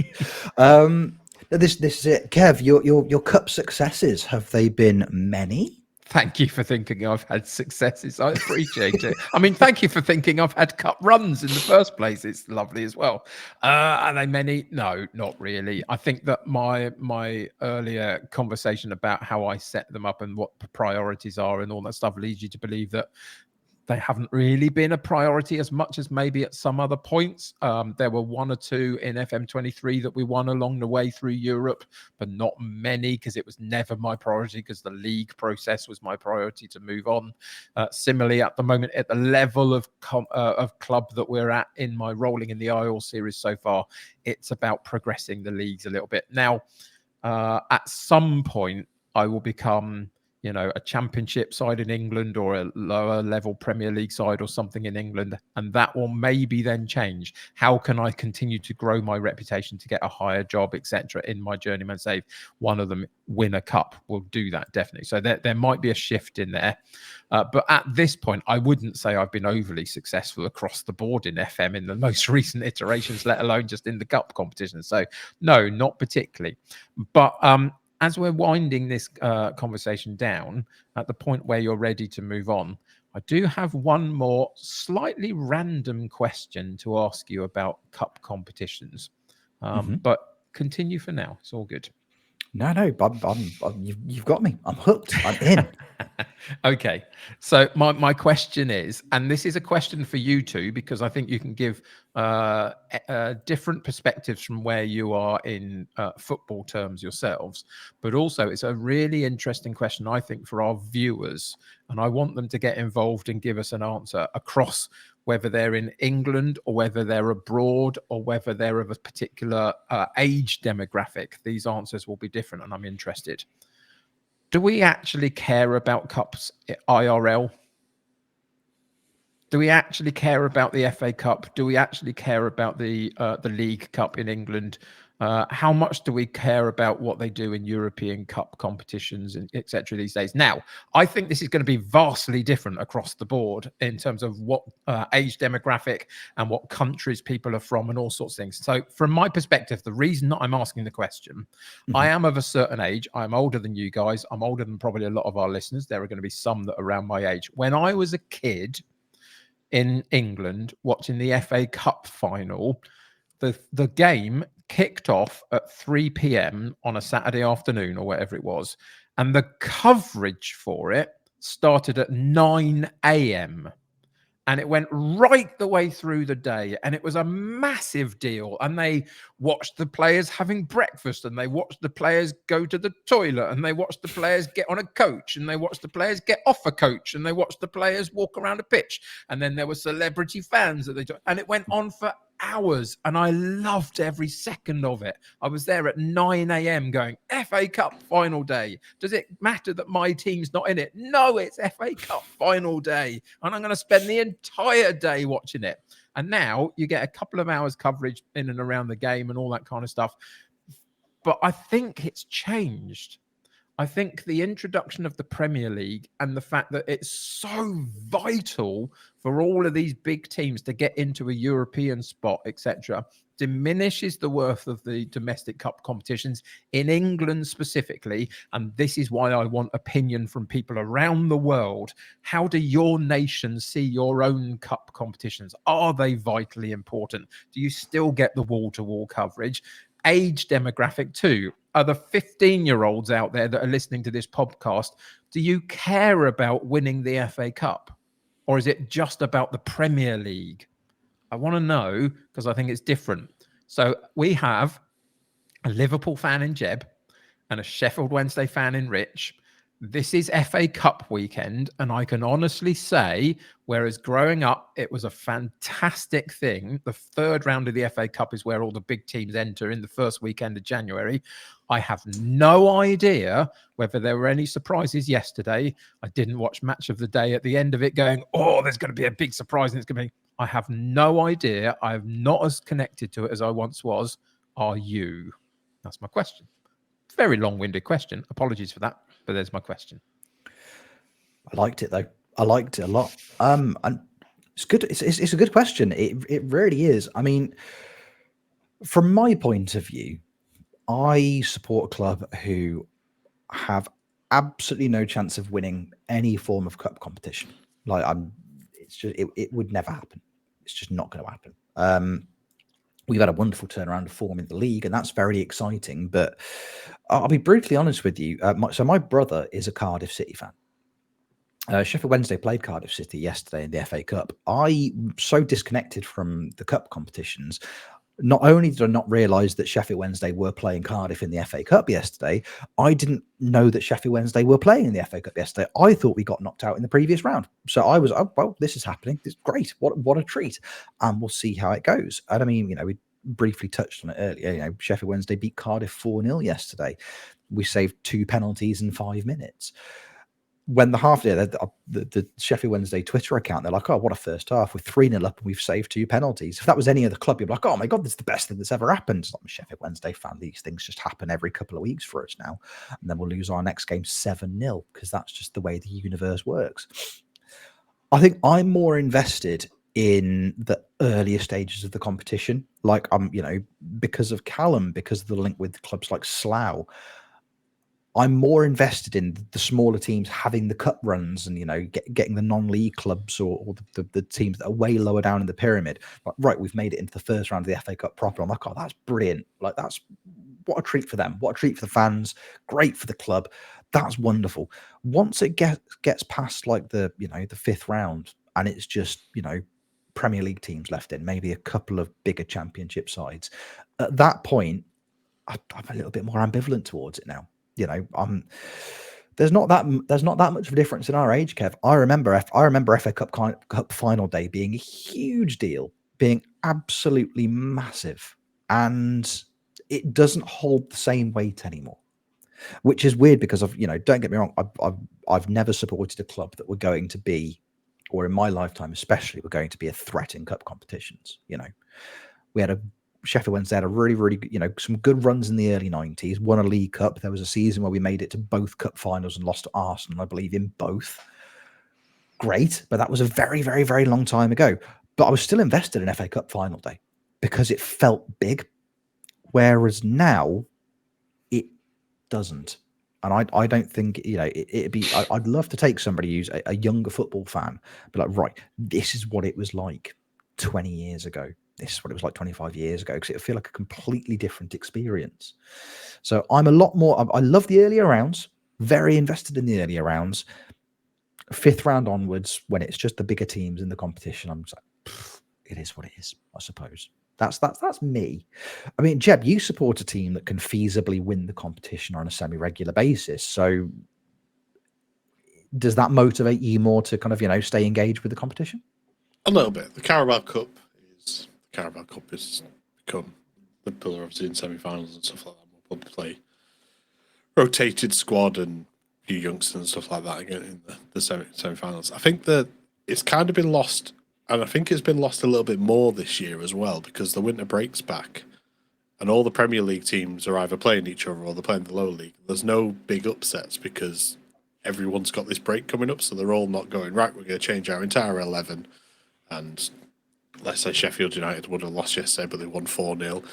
much. This is it, Kev. Your cup successes, have they been many? Thank you for thinking I've had successes. I appreciate it. I mean, thank you for thinking I've had cup runs in the first place. It's lovely as well. Are they many? No, not really. I think that my earlier conversation about how I set them up and what priorities are and all that stuff leads you to believe that they haven't really been a priority as much as maybe at some other points. There were 1 or 2 in FM23 that we won along the way through Europe, but not many, because it was never my priority, because the league process was my priority to move on. Similarly, at the moment, at the level of club that we're at in my rolling in the IOL series so far, it's about progressing the leagues a little bit. Now, at some point, I will become, you know, a championship side in England or a lower level Premier League side or something in England, and that will maybe then change. How can I continue to grow my reputation to get a higher job, etc., in my journeyman save? One of them, win a cup, will do that definitely. So there might be a shift in there, but at this point, I wouldn't say I've been overly successful across the board in FM in the most recent iterations, let alone just in the cup competition. So no, not particularly, but as we're winding this conversation down at the point where you're ready to move on, I do have one more slightly random question to ask you about cup competitions. But continue for now. It's all good. No, you've got me. I'm hooked. I'm in. Okay. So my question is, and this is a question for you two, because I think you can give different perspectives from where you are in football terms yourselves, but also it's a really interesting question, I think, for our viewers, and I want them to get involved and give us an answer across whether they're in England or whether they're abroad or whether they're of a particular age demographic. These answers will be different, and I'm interested. Do we actually care about cups IRL? Do we actually care about the FA Cup? Do we actually care about the League Cup in England? How much do we care about what they do in European Cup competitions and etc. these days? Now, I think this is going to be vastly different across the board in terms of what age demographic and what countries people are from and all sorts of things. So from my perspective, the reason that I'm asking the question, I am of a certain age. I'm older than you guys. I'm older than probably a lot of our listeners. There are going to be some that are around my age. When I was a kid in England watching the FA Cup final, the game kicked off at 3 p.m. on a Saturday afternoon or whatever it was, and the coverage for it started at 9 a.m. and it went right the way through the day, and it was a massive deal. And they watched the players having breakfast, and they watched the players go to the toilet, and they watched the players get on a coach, and they watched the players get off a coach, and they watched the players walk around a pitch. And then there were celebrity fans that they took, and it went on for hours, and I loved every second of it. I was there at 9 a.m. going, FA Cup final day. Does it matter that my team's not in it? No, it's FA Cup final day, and I'm going to spend the entire day watching it. And now you get a couple of hours coverage in and around the game and all that kind of stuff. But I think it's changed. I think the introduction of the Premier League and the fact that it's so vital for all of these big teams to get into a European spot, etc., diminishes the worth of the domestic cup competitions in England specifically. And this is why I want opinion from people around the world. How do your nations see your own cup competitions? Are they vitally important? Do you still get the wall-to-wall coverage? Age demographic too. Are the 15-year-olds out there that are listening to this podcast, do you care about winning the FA Cup? Or is it just about the Premier League? I want to know, because I think it's different. So we have a Liverpool fan in Jeb and a Sheffield Wednesday fan in Rich. This is FA Cup weekend, and I can honestly say, whereas growing up, it was a fantastic thing. The third round of the FA Cup is where all the big teams enter in the first weekend of January. I have no idea whether there were any surprises yesterday. I didn't watch Match of the Day at the end of it going, oh, there's going to be a big surprise, and it's going to be... I have no idea. I'm not as connected to it as I once was. Are you? That's my question. Very long-winded question. Apologies for that, but there's my question. I liked it though. I liked it a lot. And it's good. It's a good question. It really is. I mean, from my point of view, I support a club who have absolutely no chance of winning any form of cup competition. Like it's just it would never happen. It's just not going to happen. We've had a wonderful turnaround of form in the league, and that's very exciting. But I'll be brutally honest with you. So my brother is a Cardiff City fan. Sheffield Wednesday played Cardiff City yesterday in the FA Cup. I'm so disconnected from the cup competitions. Not only did I not realise that Sheffield Wednesday were playing Cardiff in the FA Cup yesterday, I didn't know that Sheffield Wednesday were playing in the FA Cup yesterday. I thought we got knocked out in the previous round. So I was, oh, well, this is happening. It's great. What a treat. And we'll see how it goes. And I mean, we briefly touched on it earlier. Sheffield Wednesday beat Cardiff 4-0 yesterday. We saved 2 penalties in 5 minutes. When the half day, the Sheffield Wednesday Twitter account, they're like, oh, what a first half. We're 3-0 up and we've saved 2 penalties. If that was any other club, you'd be like, oh my God, this is the best thing that's ever happened. I'm a Sheffield Wednesday fan. These things just happen every couple of weeks for us now. And then we'll lose our next game 7-0 because that's just the way the universe works. I think I'm more invested in the earlier stages of the competition. Like because of Callum, because of the link with clubs like Slough, I'm more invested in the smaller teams having the cup runs and, getting the non-league clubs or the teams that are way lower down in the pyramid. Like, right, we've made it into the first round of the FA Cup proper. I'm like, oh, that's brilliant. Like, that's what a treat for them. What a treat for the fans. Great for the club. That's wonderful. Once it gets past like the 5th round and it's just, Premier League teams left in, maybe a couple of bigger championship sides. At that point, I'm a little bit more ambivalent towards it now. There's not that much of a difference in our age, Kev. I remember FA Cup final day being a huge deal, being absolutely massive, and it doesn't hold the same weight anymore, which is weird because don't get me wrong, I've never supported a club that were going to be, or in my lifetime especially, were going to be a threat in cup competitions. We had Sheffield Wednesday had a really, really, some good runs in the early 90s, won a League Cup. There was a season where we made it to both cup finals and lost to Arsenal, I believe, in both. Great, but that was a very, very, very long time ago. But I was still invested in FA Cup final day because it felt big, whereas now it doesn't. And I don't think, it'd be, I'd love to take somebody who's a younger football fan, be like, right, this is what it was like 20 years ago. This is what it was like 25 years ago, because it'll feel like a completely different experience. So I'm a lot more, I love the earlier rounds, very invested in the earlier rounds. fifth round onwards, when it's just the bigger teams in the competition, I'm just like, it is what it is, I suppose. That's me. I mean, Jeb, you support a team that can feasibly win the competition on a semi-regular basis. So does that motivate you more to kind of, stay engaged with the competition? A little bit. The Carabao Cup has become Liverpool are obviously in semi-finals and stuff like that. We'll probably play rotated squad and a few youngsters and stuff like that again in the semi-finals. I think that it's kind of been lost, and I think it's been lost a little bit more this year as well because the winter break's back, and all the Premier League teams are either playing each other or they're playing the lower league. There's no big upsets because everyone's got this break coming up, so they're all not going, right, we're going to change our entire 11. And let's say Sheffield United would have lost yesterday, but they won 4-0.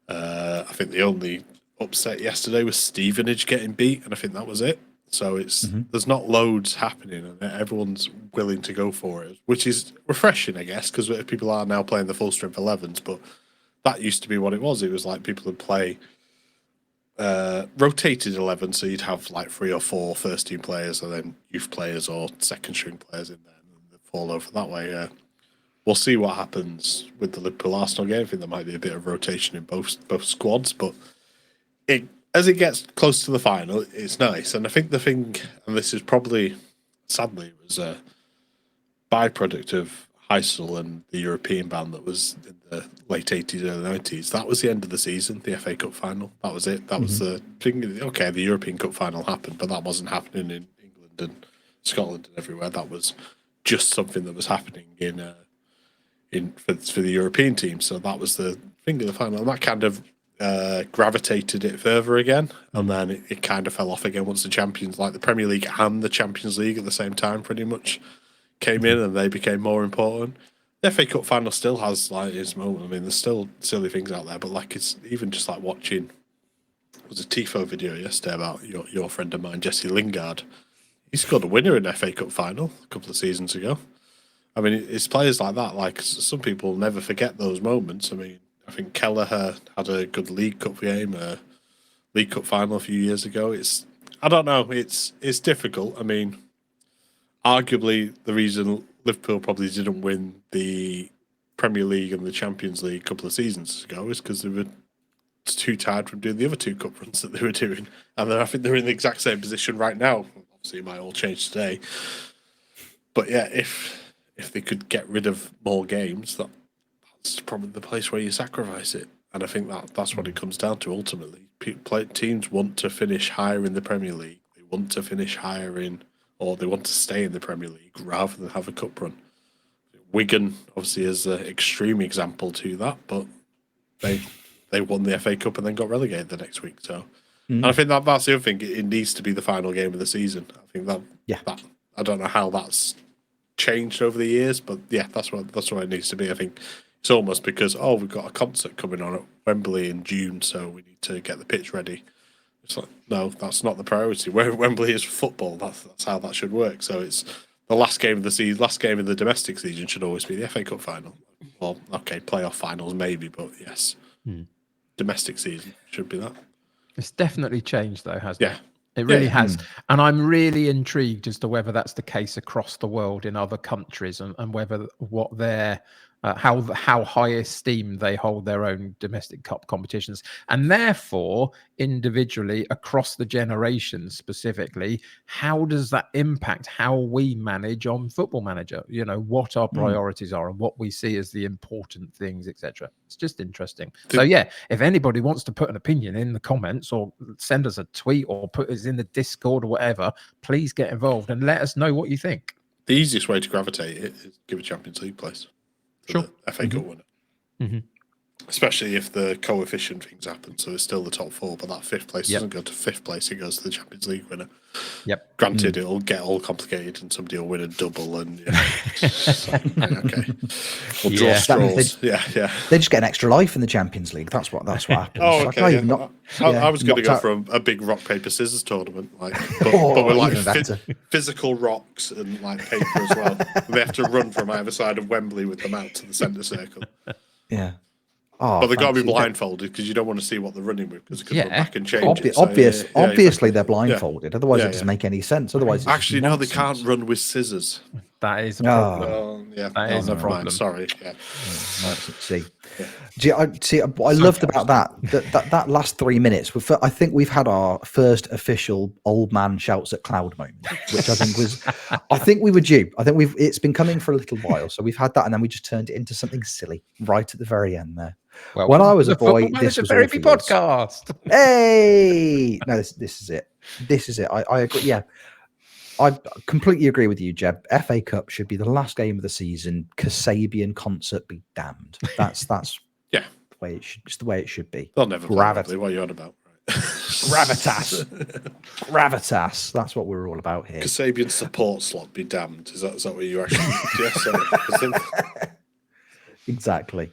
I think the only upset yesterday was Stevenage getting beat, and I think that was it. So there's not loads happening, and everyone's willing to go for it, which is refreshing, I guess, because people are now playing the full strength 11s. But that used to be what it was. It was like people would play rotated 11, so you'd have like 3 or 4 first team players, and then youth players or second string players in there, and they fall over that way. We'll see what happens with the Liverpool Arsenal game. I think there might be a bit of rotation in both squads, but as it gets close to the final, it's nice. And I think the thing, and this is probably, sadly, it was a byproduct of Heysel and the European ban that was in the late 80s, early 90s. That was the end of the season, the FA Cup final. That was it. That was the thing. Okay, the European Cup final happened, but that wasn't happening in England and Scotland and everywhere. That was just something that was happening for the European team. So that was the thing of the final. And that kind of gravitated it further again, and then it kind of fell off again once the champions, like the Premier League and the Champions League at the same time, pretty much came in, and they became more important. The FA Cup final still has like its moment. I mean, there's still silly things out there, but like it's even just like watching. There was a Tifo video yesterday about your friend of mine, Jesse Lingard. He scored a winner in the FA Cup final a couple of seasons ago. I mean, it's players like that. Like some people never forget those moments. I mean, I think Kelleher had a good League Cup game, League Cup final a few years ago. I don't know. It's difficult. I mean, arguably the reason Liverpool probably didn't win the Premier League and the Champions League a couple of seasons ago is because they were too tired from doing the other 2 cup runs that they were doing, and I think they're in the exact same position right now. Obviously, it might all change today, but yeah, if they could get rid of more games, that's probably the place where you sacrifice it. And I think that's what it comes down to ultimately. Teams want to finish higher in the Premier League. They want to finish higher or they want to stay in the Premier League rather than have a cup run. Wigan obviously is an extreme example to that, but they won the FA Cup and then got relegated the next week. So, and I think that's the other thing. It needs to be the final game of the season. I think that I don't know how that's changed over the years, but yeah, that's what it needs to be. I think it's almost because we've got a concert coming on at Wembley in June, so we need to get the pitch ready. It's like, no, that's not the priority. Wembley is football. That's how that should work. So it's the last game of the season. Last game of the domestic season should always be the FA Cup final. Well, okay, playoff finals maybe, but yes, domestic season should be that. It's definitely changed though, hasn't it? It really has. And I'm really intrigued as to whether that's the case across the world in other countries, and whether what their how high esteem they hold their own domestic cup competitions, and therefore individually across the generations specifically, how does that impact how we manage on Football Manager? What our priorities are and what we see as the important things, etc. It's just interesting. So yeah, if anybody wants to put an opinion in the comments or send us a tweet or put us in the Discord or whatever, please get involved and let us know what you think. The easiest way to gravitate it is give a Champions League place. Sure. The FA Cup winner. Especially if the coefficient things happen. So it's still the top 4, but that 5th place doesn't go to 5th place, it goes to the Champions League winner. Yep. Granted, it'll get all complicated and somebody will win a double and okay. We'll draw straws. They just get an extra life in the Champions League. That's what happens. I was going to go for a big rock, paper, scissors tournament, but with like physical rocks and like paper as well. They have to run from either side of Wembley with them out to the centre circle. Yeah. Oh, But they've got to be fancy. blindfolded because you don't want to see what they're running with because it could run Yeah. back and change it. So, Obviously, exactly. they're blindfolded. Otherwise, Yeah, it doesn't make any sense. Otherwise, it's Actually, just no, they can't nonsense. run with scissors. That is a Ah. problem. Well, yeah, That is a never problem. mind. Sorry. Yeah. See, what I loved about that last 3 minutes. I think we've had our first official old man shouts at cloud moment, which I think was. I think we were due. I think it's been coming for a little while, so we've had that, and then we just turned it into something silly right at the very end there. Well, when I was a the Football boy, this Manager was all Therapy for yours. podcast. Hey, no, this is it. This is it. I agree. Yeah, I completely agree with you, Jeb. FA Cup should be the last game of the season. Kasabian concert be damned. That's Yeah. the way it should. It's the way it should be. They'll never play rugby. What are you on about? Right. Gravitas. That's what we're all about here. Kasabian support slot be damned. Is that what you actually? Yes. Exactly.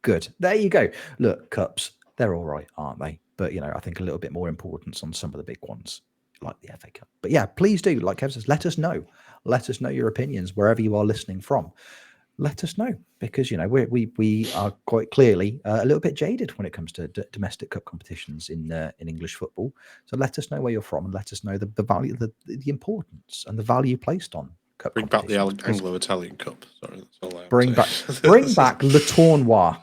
Good. There you go. Look, cups. They're all right, aren't they? But I think a little bit more importance on some of the big ones, like the FA Cup. But yeah, please do. Like Kev says, let us know. Let us know your opinions wherever you are listening from. Let us know because we are quite clearly a little bit jaded when it comes to domestic cup competitions in English football. So let us know where you're from and let us know the value, the importance, and the value placed on cup. Bring back the Anglo-Italian Cup. Sorry, that's all I bring back Le Tournoi.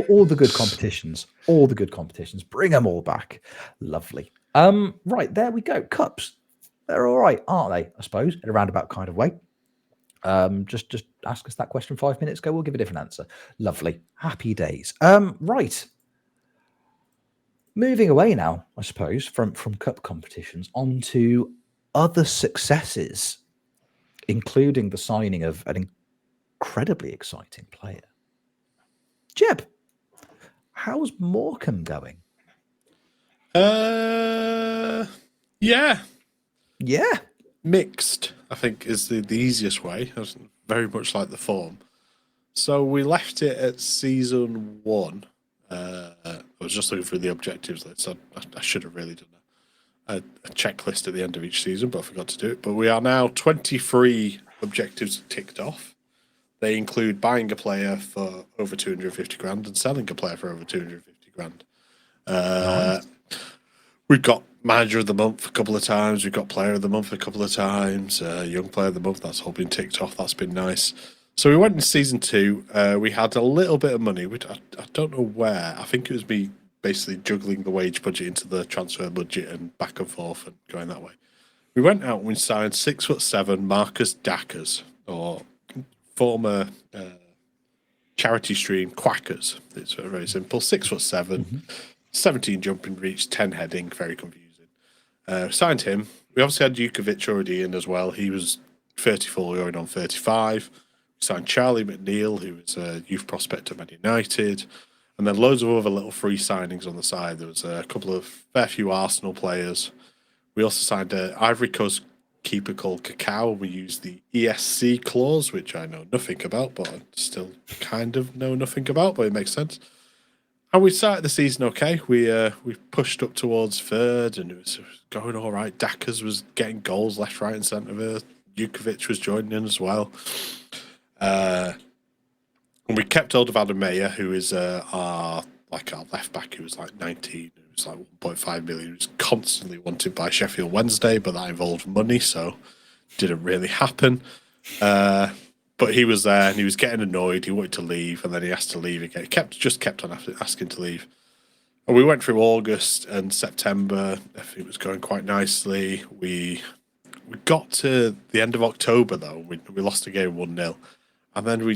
All the good competitions. All the good competitions. Bring them all back. Lovely. Right, there we go. Cups. They're all right, aren't they? I suppose in a roundabout kind of way. Just ask us that question 5 minutes ago. We'll give a different answer. Lovely. Happy days. Right. Moving away now, I suppose, from cup competitions onto other successes, including the signing of an incredibly exciting player. Jeb, how's Morecambe going? Yeah. Mixed, I think, is the easiest way. Very much like the form. So we left it at season 1. I was just looking through the objectives list. So I should have really done a checklist at the end of each season, but I forgot to do it. But we are now 23 objectives ticked off. They include buying a player for over 250 grand and selling a player for over 250 grand. Nice. We've got manager of the month a couple of times. We've got player of the month a couple of times. Young player of the month, that's all been ticked off. That's been nice. So we went in season 2. We had a little bit of money. I don't know where. I think it was me basically juggling the wage budget into the transfer budget and back and forth and going that way. We went out and we signed 6'7" Marcus Dackers, or former charity stream Quackers. It's very simple. 6'7", 17 jumping reach, 10 heading. Very confusing. Signed him. We obviously had Jukovic already in as well. He was 34 going on 35. We signed Charlie McNeil, who was a youth prospect at Man United. And then loads of other little free signings on the side. There was a couple of fair few Arsenal players. We also signed an Ivory Coast keeper called Cacao. We used the ESC clause, which I know nothing about, but I still kind of know nothing about, but it makes sense. And we started the season okay. We pushed up towards 3rd, and it was going all right. Dackers was getting goals left, right, and centre. Jukovic was joining in as well. And we kept hold of Adam Mayer, who is our left back, who was like 19, who was like 1.5 million, who was constantly wanted by Sheffield Wednesday, but that involved money, so didn't really happen. But he was there and he was getting annoyed. He wanted to leave, and then he asked to leave again. He kept on asking to leave. And we went through August and September. It was going quite nicely. We got to the end of October though. We lost a game 1-0. And then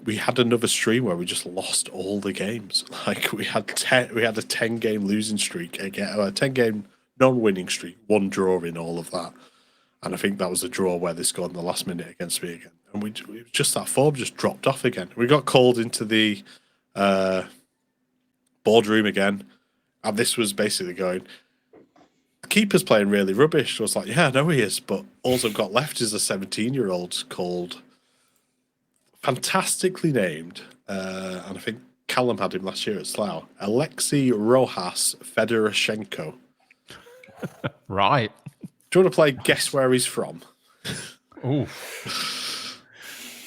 we had another stream where we just lost all the games. Like we had a 10-game losing streak again, a 10-game non-winning streak, 1 draw in all of that. And I think that was a draw where they scored in the last minute against me again. And it was just that form just dropped off again. We got called into the boardroom again, and this was basically going, the keeper's playing really rubbish. So I was like, yeah, I know he is, but all I've got left is a 17-year-old called, fantastically named, and I think Callum had him last year at Slough, Alexei Rojas Fedoroshenko. Right. Do you want to play Guess Where He's From? Ooh.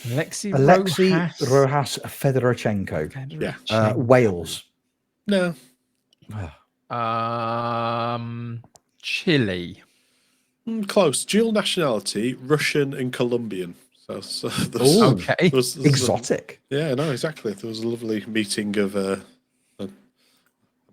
Alexei Rojas Fedorchenko. Yeah. Wales. No. Chile. Close. Dual nationality, Russian and Colombian. So Oh, Okay. exotic. Yeah, no, exactly. There was a lovely meeting of a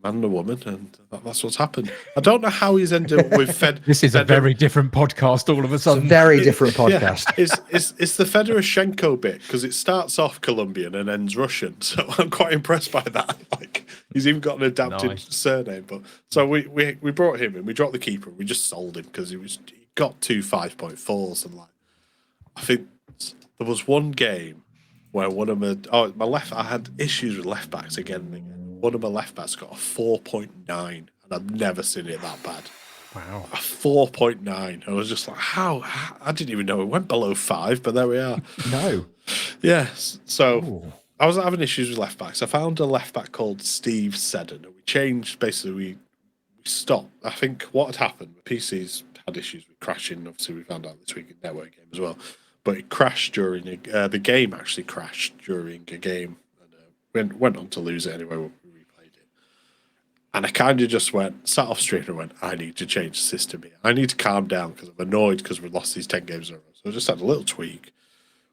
man and a woman, and that's what's happened. I don't know how he's ended up with This is a very different podcast all of a It's a sudden. very different podcast. It's the Fedorchenko bit because it starts off Colombian and ends Russian. So I'm quite impressed by that. Like he's even got an adapted surname. But so we brought him in. We dropped the keeper. We just sold him because he got 2 5.4s and like I think there was one game where one of I had issues with left backs again and again. One of my left backs got a 4.9, and I've never seen it that bad. Wow. A 4.9. I was just like, how? I didn't even know it went below 5, but there we are. No. Yes. So Ooh. I was having issues with left backs. I found a left back called Steve Seddon, and we changed. Basically, we stopped. I think what had happened, the PCs had issues with crashing. Obviously, we found out this week in network game as well. But it crashed during the game. Actually, crashed during a game, and went on to lose it anyway. We replayed it, and I kind of just sat off stream and went, I need to change the system here. I need to calm down because I'm annoyed because we lost these 10 games in a row. So I just had a little tweak.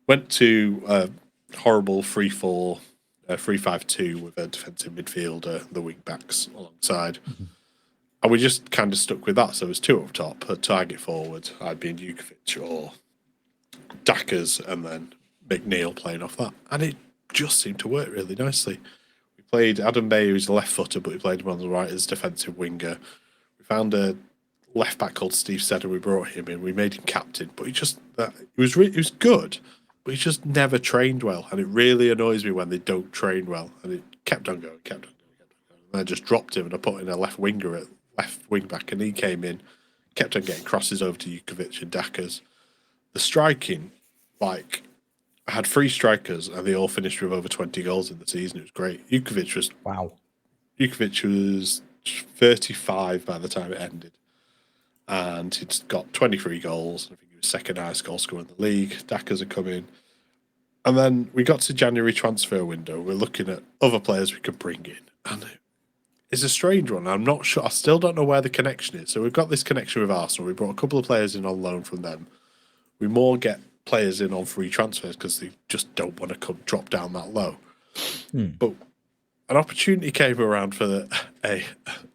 Went to horrible 3-4, 3-5-2 with a defensive midfielder, the wing backs alongside. Mm-hmm. And we just kind of stuck with that. So it was 2 up top, a target forward. I'd be in Jukovic or Dackers, and then McNeil playing off that. And it just seemed to work really nicely. We played Adam Bay, who's a left footer, but we played him on the right as defensive winger. We found a left back called Steve Seddon. We brought him in. We made him captain, but he was good, but he just never trained well. And it really annoys me when they don't train well. And it kept on going. And I just dropped him and I put in a left winger at left wing back, and he came in, kept on getting crosses over to Jukovic and Dackers. The striking, like, I had 3 strikers and they all finished with over 20 goals in the season. It was great. Jukovic was 35 by the time it ended, and he'd got 23 goals. I think he was second highest goal scorer in the league. Dackers had come in, and then we got to January transfer window. We're looking at other players we could bring in, and it's a strange one. I'm not sure. I still don't know where the connection is. So we've got this connection with Arsenal. We brought a couple of players in on loan from them. We more get players in on free transfers because they just don't want to drop down that low. But an opportunity came around for an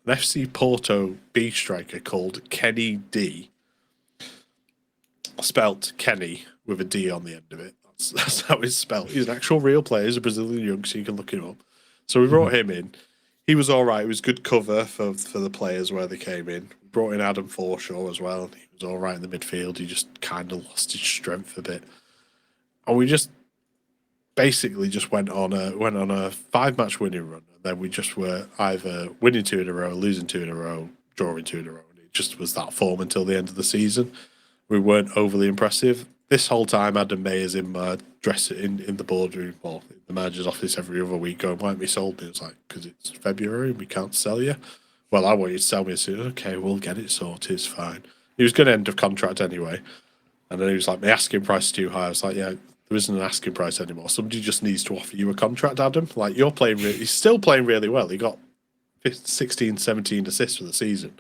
FC Porto B striker called Kenny D. Spelt Kenny with a D on the end of it. That's how it's spelled. He's an actual real player. He's a Brazilian young, so you can look him up. So we brought him in. He was all right. It was good cover for the players where they came in. We brought in Adam Forshaw as well. He was all right in the midfield. He just kind of lost his strength a bit. And we just basically just went on a 5-match winning run. And then we just were either winning 2 in a row, losing 2 in a row, drawing 2 in a row. And it just was that form until the end of the season. We weren't overly impressive. This whole time, Adam May is in my in the boardroom or in the manager's office every other week going, why haven't we sold me? It's like, because it's February and we can't sell you. Well, I want you to sell me as soon. Okay, we'll get it sorted. It's fine. He was going to end of contract anyway. And then he was like, my asking price is too high. I was like, yeah, there isn't an asking price anymore. Somebody just needs to offer you a contract, Adam. Like, you're playing he's still playing really well. He got 16, 17 assists for the season.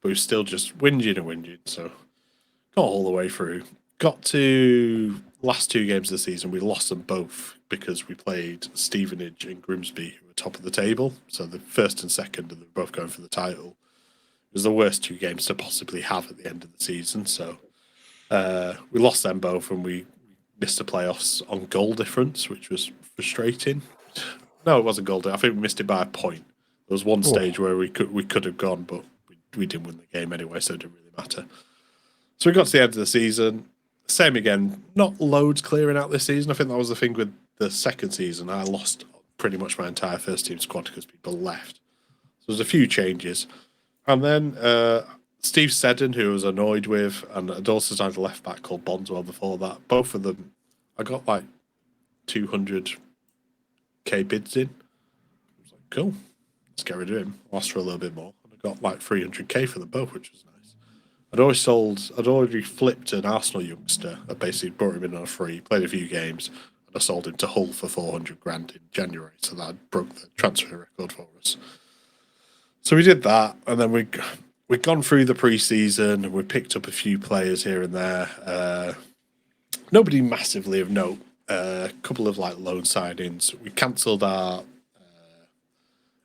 But he was still just whinging. So got all the way through. Got to last 2 games of the season. We lost them both because we played Stevenage and Grimsby, who were top of the table. So the first and second, and they were both going for the title. It was the worst 2 games to possibly have at the end of the season. So we lost them both, and we missed the playoffs on goal difference, which was frustrating. No, it wasn't goal difference. I think we missed it by a point. There was one stage where we could have gone, but we didn't win the game anyway, so it didn't really matter. So we got to the end of the season. Same again, not loads clearing out this season. I think that was the thing with the second season. I lost pretty much my entire first team squad because people left. So there's a few changes. And then Steve Seddon, who I was annoyed with, and I'd also signed a left back called Bondswell before that. Both of them, I got like 200k bids in. I was like, cool, let's get rid of him. Lost for a little bit more. And I got like 300k for them both, which was nice. I'd already flipped an Arsenal youngster. I basically brought him in on a free, played a few games, and I sold him to Hull for 400 grand in January. So that broke the transfer record for us. So we did that, and then we'd gone through the pre-season, and we picked up a few players here and there. Nobody massively of note. A couple of like loan signings. We cancelled our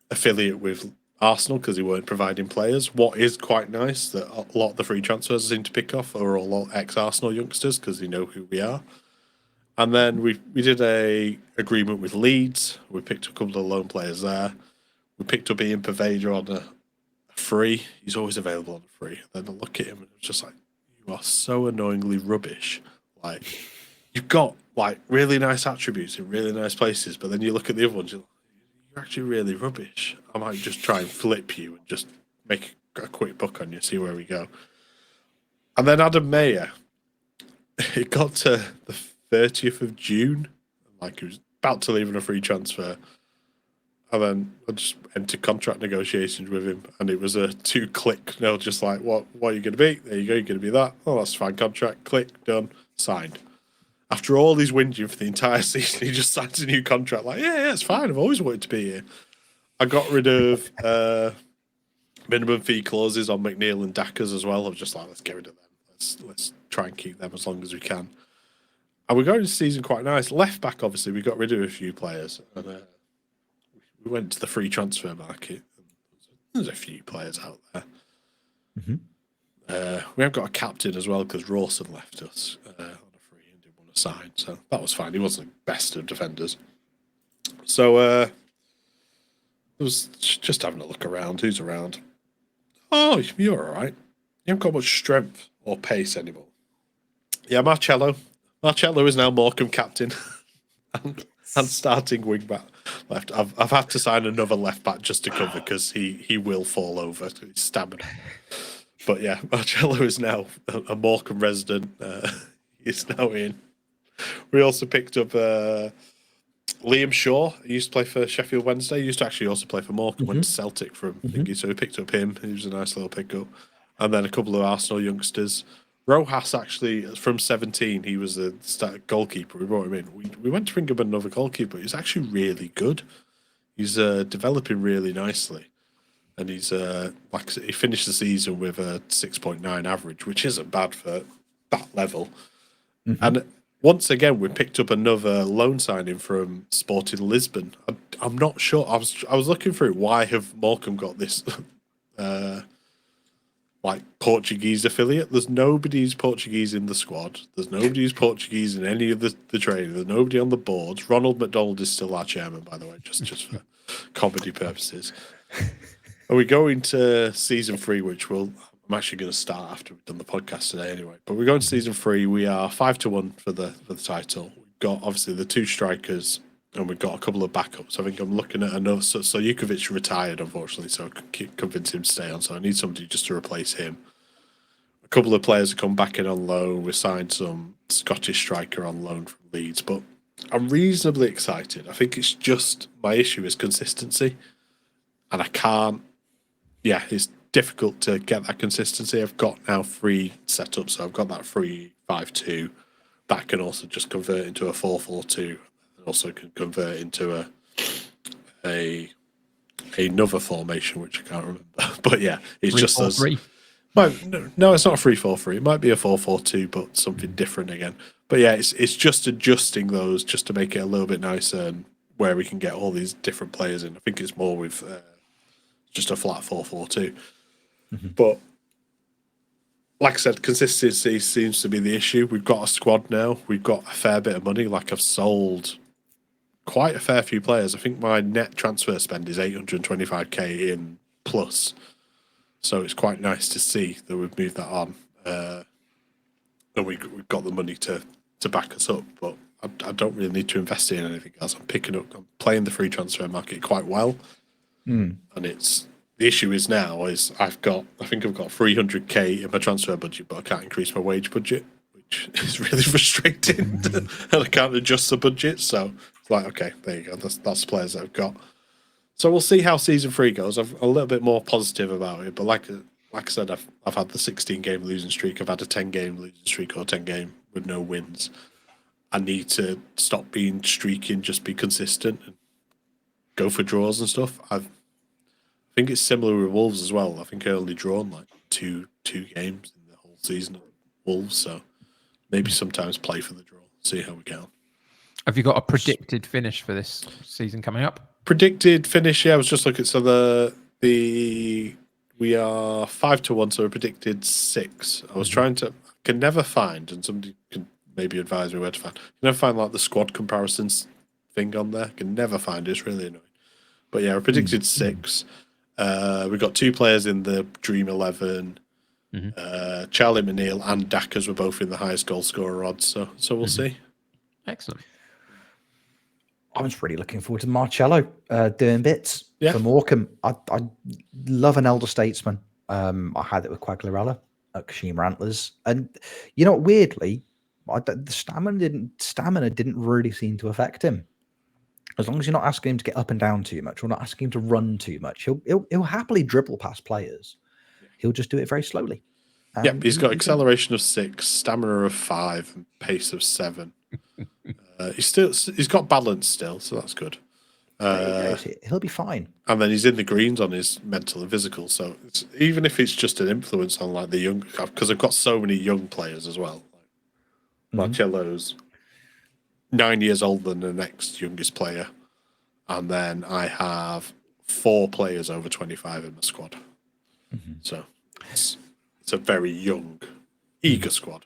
affiliate with Arsenal because they weren't providing players. What is quite nice that a lot of the free transfers seem to pick off are all ex-Arsenal youngsters because they know who we are. And then we did a agreement with Leeds. We picked up a couple of loan players there. We picked up Ian Paveda on a free. He's always available on a free. Then I look at him and it's just like, you are so annoyingly rubbish. Like, you've got like really nice attributes in really nice places, but then you look at the other ones, you're actually really rubbish. I might just try and flip you and just make a quick buck on you, see where we go. And then Adam Mayer, it got to the 30th of June, like he was about to leave on a free transfer. And then I just entered contract negotiations with him, and it was a 2-click. No, just like, what are you going to be? There you go, you're going to be that. Oh, that's fine. Contract, click, done, signed. After all his whinging for the entire season, he just signed a new contract. Like, yeah, it's fine. I've always wanted to be here. I got rid of minimum fee clauses on McNeil and Dackers as well. I was just like, let's get rid of them. Let's try and keep them as long as we can. And we're going into the season quite nice. Left back, obviously, we got rid of a few players. And we went to the free transfer market. There's a few players out there. Mm-hmm. We have got a captain as well because Rawson left us on a free and didn't want to sign. So that was fine. He wasn't the best of defenders. So it was just having a look around. Who's around? Oh, you're all right. You haven't got much strength or pace anymore. Yeah, Marcello. Marcello is now Morecambe captain and starting wing back left. I've had to sign another left back just to cover because he will fall over to his stamina. But yeah, Marcello is now a Morecambe resident. He's now in. We also picked up Liam Shaw. He used to play for Sheffield Wednesday. He used to actually also play for Morecambe. Went to Celtic from thingy. So we picked up him. He was a nice little pickup. And then a couple of Arsenal youngsters. Rojas, actually, from 17, he was a goalkeeper. We brought him in. We went to bring him another goalkeeper. He's actually really good. He's developing really nicely. And he's like he finished the season with a 6.9 average, which isn't bad for that level. And once again, we picked up another loan signing from Sporting Lisbon. I'm not sure. I was looking through why have Morecambe got this like Portuguese affiliate. There's nobody who's Portuguese in the squad. There's nobody who's Portuguese in any of the training. There's nobody on the boards. Ronald McDonald is still our chairman, by the way, just for comedy purposes. And we go into season 3, which I'm actually going to start after we've done the podcast today anyway. But we're going to season 3. We are 5-1 for the title. We've got obviously the 2 strikers, and we've got a couple of backups. I think I'm looking at another. So Jukovic retired, unfortunately, so I could convince him to stay on. So I need somebody just to replace him. A couple of players have come back in on loan. We signed some Scottish striker on loan from Leeds, but I'm reasonably excited. I think it's just my issue is consistency, and I can't. Yeah, it's difficult to get that consistency. I've got now 3 setups, so I've got that 3-5-2. That can also just convert into a 4-4-2. Also can convert into another formation, which I can't remember. But yeah, it's just those. No, it's not a 3-4-3. It might be a 4-4-2, but something different again. But yeah, it's just adjusting those just to make it a little bit nicer and where we can get all these different players in. I think it's more with just a flat 4-4-2. But like I said, consistency seems to be the issue. We've got a squad now. We've got a fair bit of money. Like I've sold quite a fair few players. I think my net transfer spend is 825k in plus. So it's quite nice to see that we've moved that on. And we've got the money to back us up. But I don't really need to invest in anything else. I'm playing the free transfer market quite well. And the issue is now is I think I've got 300k in my transfer budget, but I can't increase my wage budget, which is really frustrating. And I can't adjust the budget. So it's like, okay, there you go. That's the players that I've got. So we'll see how season 3 goes. I'm a little bit more positive about it, but like like I said, I've had the 16-game losing streak. I've had a 10-game losing streak or 10-game with no wins. I need to stop being streaking, just be consistent and go for draws and stuff. I think it's similar with Wolves as well. I think I only drawn like two games in the whole season of Wolves, so maybe sometimes play for the draw, see how we get on. Have you got a predicted finish for this season coming up? Predicted finish, yeah. I was just looking. So we are 5-1, so we predicted 6. I was trying to, can never find, and somebody can maybe advise me where to find. Can never find like the squad comparisons thing on there. Can never find it. It's really annoying. But yeah, I predicted 6. We got 2 players in the Dream 11. Charlie McNeil and Dackers were both in the highest goal scorer odds. So we'll see. Excellent. I was really looking forward to Marcello doing bits Yeah. for Morecambe. I love an elder statesman. I had it with Quagliarella at Kashima Antlers, and you know, weirdly, the stamina didn't really seem to affect him. As long as you're not asking him to get up and down too much, or not asking him to run too much, he'll happily dribble past players. He'll just do it very slowly. Yep, he's got acceleration of 6, stamina of 5, and pace of 7. He's got balance still, so that's good. He'll be fine. And then he's in the greens on his mental and physical. So even if it's just an influence on like the young, because I've got so many young players as well. Marcello's 9 years older than the next youngest player, and then I have 4 players over 25 in the squad. So it's a very young, eager squad.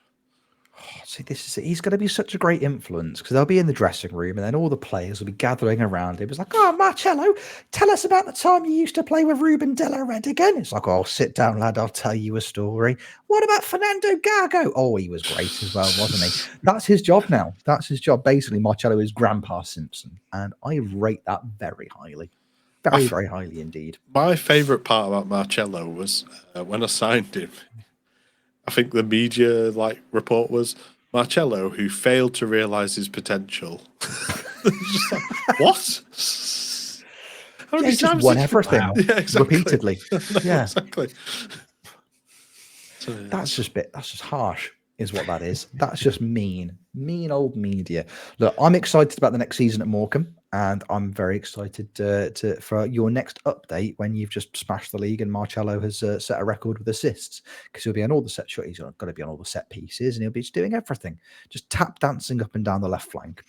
See, he's going to be such a great influence, because they'll be in the dressing room and then all the players will be gathering around him. It's like, oh, Marcello, tell us about the time you used to play with Ruben Della Red again. It's like, oh, sit down, lad, I'll tell you a story. What about Fernando Gago? Oh, he was great as well, wasn't he? That's his job now. That's his job. Basically, Marcello is Grandpa Simpson, and I rate that very highly. Very, very highly indeed. My favourite part about Marcello was when I signed him, I think the media report was Marcello, who failed to realise his potential. Just like, what? How many He's times just won did you- everything Yeah, exactly. repeatedly. No, Yeah. exactly. So, yeah. That's just harsh, is what that is. That's just mean old media. Look, I'm excited about the next season at Morecambe, and I'm very excited for your next update when you've just smashed the league and Marcello has set a record with assists, because he'll be on all the set shots. He's got to be on all the set pieces, and he'll be just doing everything, just tap dancing up and down the left flank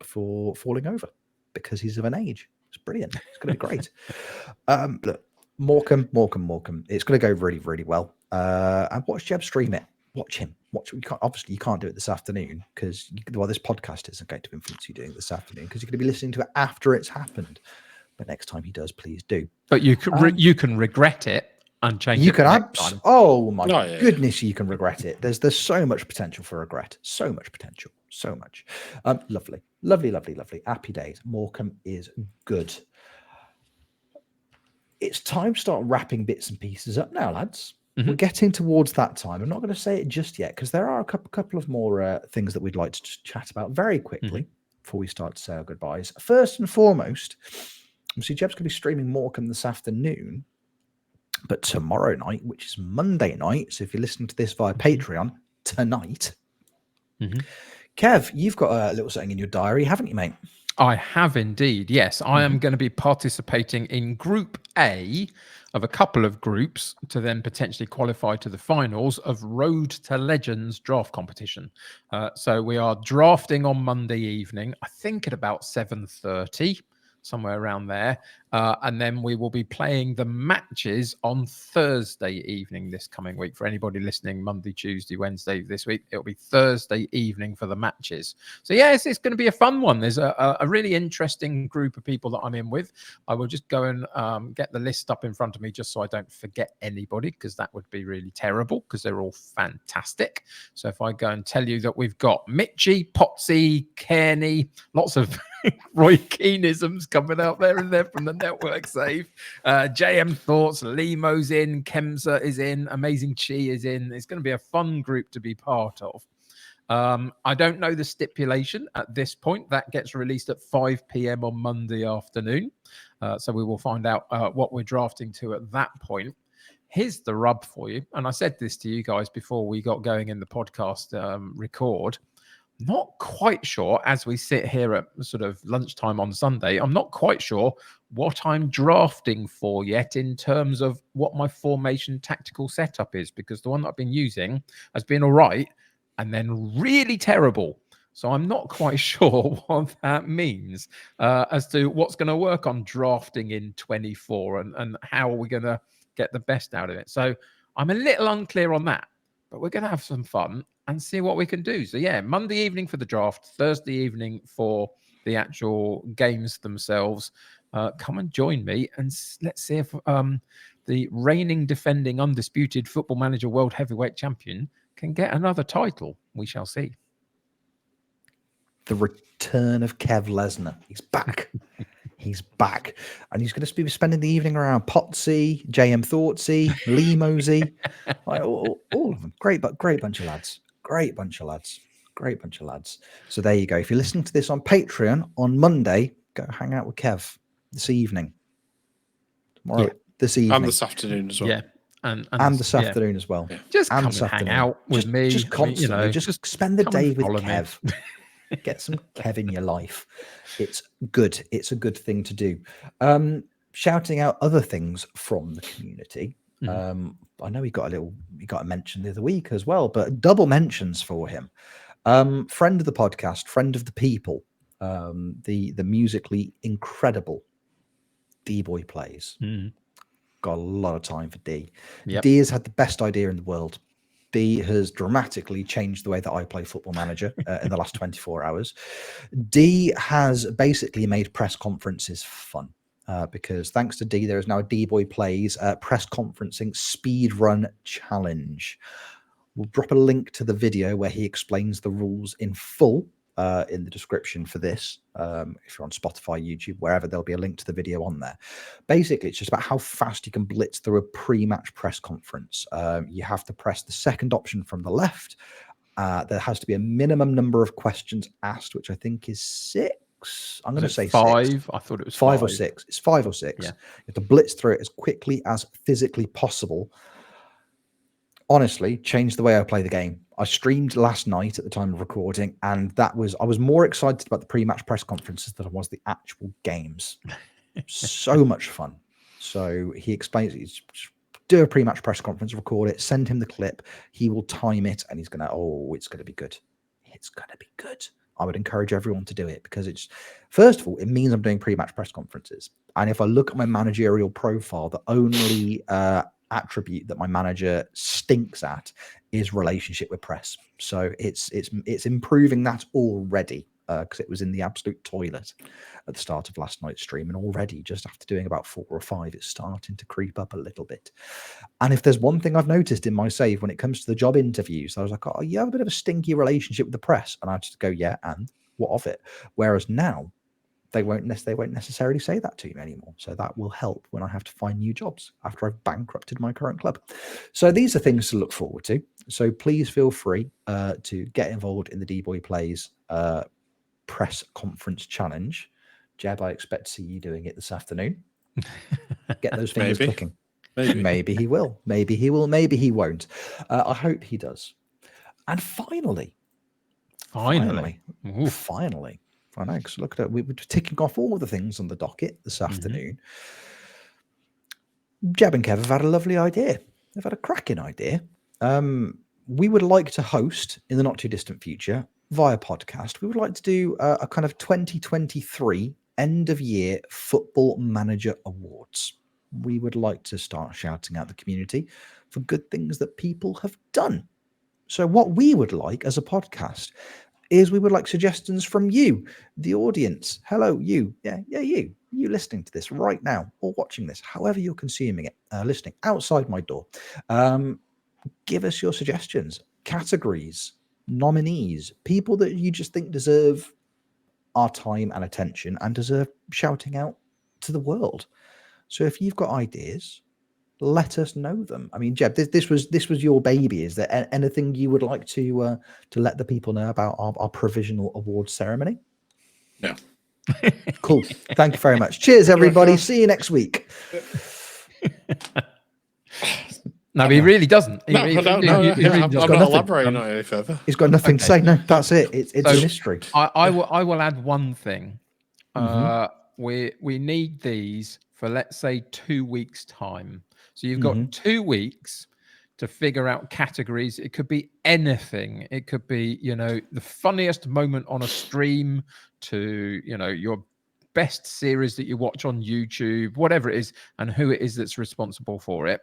before falling over, because he's of an age. It's brilliant. It's going to be great. Look, Morecambe. It's going to go really, really well. And watch Jeb stream it. Watch him. You can't do it this afternoon, because this podcast isn't going to influence you doing it this afternoon, because you're going to be listening to it after it's happened. But next time he does, please do. But you can regret it and change it. You can oh my yeah. goodness, you can regret it. There's so much potential for regret. So much potential. So much. Lovely. Happy days. Morecambe is good. It's time to start wrapping bits and pieces up now, lads. We're getting towards that time. I'm not going to say it just yet, because there are a couple of more things that we'd like to chat about very quickly before we start to say our goodbyes. First and foremost, see, Jeb's going to be streaming Morecambe this afternoon, but tomorrow night, which is Monday night, so if you're listening to this via Patreon tonight, Kev, you've got a little something in your diary, haven't you, mate? I have indeed. Yes, I am going to be participating in Group A of a couple of groups to then potentially qualify to the finals of Road to Legends draft competition. So we are drafting on Monday evening, I think at about 7:30, somewhere around there. And then we will be playing the matches on Thursday evening this coming week. For anybody listening, Monday, Tuesday, Wednesday this week, it'll be Thursday evening for the matches. So yes, it's going to be a fun one. There's a really interesting group of people that I'm in with. I will just go and get the list up in front of me just so I don't forget anybody, because that would be really terrible, because they're all fantastic. So if I go and tell you that we've got Mitchie, Potsy, Kearney, lots of Roy Keanisms coming out there and there from the network save. JM Thoughts, Limo's in, Kemsa is in, Amazing Chi is in. It's going to be a fun group to be part of. I don't know the stipulation at this point. That gets released at 5 p.m. on Monday afternoon. So we will find out what we're drafting to at that point. here's the rub for you. And I said this to you guys before we got going in the podcast record. Not quite sure, as we sit here at sort of lunchtime on Sunday, I'm not quite sure what I'm drafting for yet in terms of what my formation tactical setup is, because the one that I've been using has been all right and then really terrible. So I'm not quite sure what that means as to what's going to work on drafting in 24 and how are we going to get the best out of it. So I'm a little unclear on that, but we're going to have some fun and see what we can do. So yeah, Monday evening for the draft, Thursday evening for the actual games themselves. Come and join me and let's see if the reigning, defending, undisputed Football Manager World Heavyweight Champion can get another title. We shall see. The return of Kev Lesnar. He's back. He's back. And he's going to be spending the evening around Potsy, JM Thoughtsy, Lee Mosey. all of them. Great bunch of lads. Great bunch of lads. Great bunch of lads. So there you go. If you're listening to this on Patreon on Monday, go hang out with Kev this evening. Tomorrow, this evening. And this afternoon as well. Yeah. And this afternoon as well. Yeah. Just and come and hang out with me. Just constantly. Just spend the day with Kev. Get some Kev in your life. It's good. It's a good thing to do. Shouting out other things from the community. I know he got a mention the other week as well, but double mentions for him. Friend of the podcast, friend of the people, the musically incredible DeeBoi plays. Got a lot of time for D. Yep. D has had the best idea in the world. D has dramatically changed the way that I play Football Manager in the last 24 hours. D has basically made press conferences fun because thanks to D, there is now a DeeBoi Plays press conferencing speed run challenge. We'll drop a link to the video where he explains the rules in full in the description for this. If you're on Spotify, YouTube, wherever, there'll be a link to the video on there. Basically, it's just about how fast you can blitz through a pre-match press conference. You have to press the second option from the left. There has to be a minimum number of questions asked, which I think is 6. I'm going to say 5. 6. I thought it was 5 or 6. It's 5 or 6. Yeah. You have to blitz through it as quickly as physically possible. Honestly, changed the way I play the game. I streamed last night at the time of recording, and I was more excited about the pre-match press conferences than I was the actual games. So much fun. So he explains, do a pre-match press conference, record it, send him the clip. He will time it, and he's going to, it's going to be good. It's going to be good. I would encourage everyone to do it because it's, first of all, it means I'm doing pre-match press conferences. And if I look at my managerial profile, the only attribute that my manager stinks at is relationship with press. So it's improving that already because it was in the absolute toilet at the start of last night's stream, and already just after doing about 4 or 5, it's starting to creep up a little bit. And if there's one thing I've noticed in my save when it comes to the job interviews, I was like, oh, you have a bit of a stinky relationship with the press, and I just go, yeah, and what of it? Whereas now they won't necessarily say that to you anymore. So that will help when I have to find new jobs after I've bankrupted my current club. So these are things to look forward to. So please feel free to get involved in the DeeBoi Plays press conference challenge. Jeb, I expect to see you doing it this afternoon. Get those fingers clicking. Maybe he will. Maybe he will. Maybe he won't. I hope he does. And finally, I know, because look at it. We were ticking off all of the things on the docket this afternoon. Jeb and Kev have had a lovely idea. They've had a cracking idea. We would like to host in the not too distant future via podcast. We would like to do a kind of 2023 end of year Football Manager Awards. We would like to start shouting out the community for good things that people have done. So what we would like as a podcast is we would like suggestions from you, the audience. Hello, you. Yeah, you listening to this right now or watching this, however you're consuming it, listening outside my door. Give us your suggestions, categories, nominees, people that you just think deserve our time and attention and deserve shouting out to the world. So if you've got ideas, let us know them. I mean, Jeb, this was your baby. Is there anything you would like to let the people know about our provisional awards ceremony? No. Cool. Thank you very much. Cheers, everybody. See you next week. No, he really doesn't. He No, really I'm doesn't. not nothing. elaborating on it any further. He's got nothing to Okay. say. No, that's it. It's So- a mystery. I will add one thing. Mhm. We need these for, let's say, 2 weeks time. So you've got 2 weeks to figure out categories. It could be anything. It could be, the funniest moment on a stream to, your best series that you watch on YouTube, whatever it is, and who it is that's responsible for it.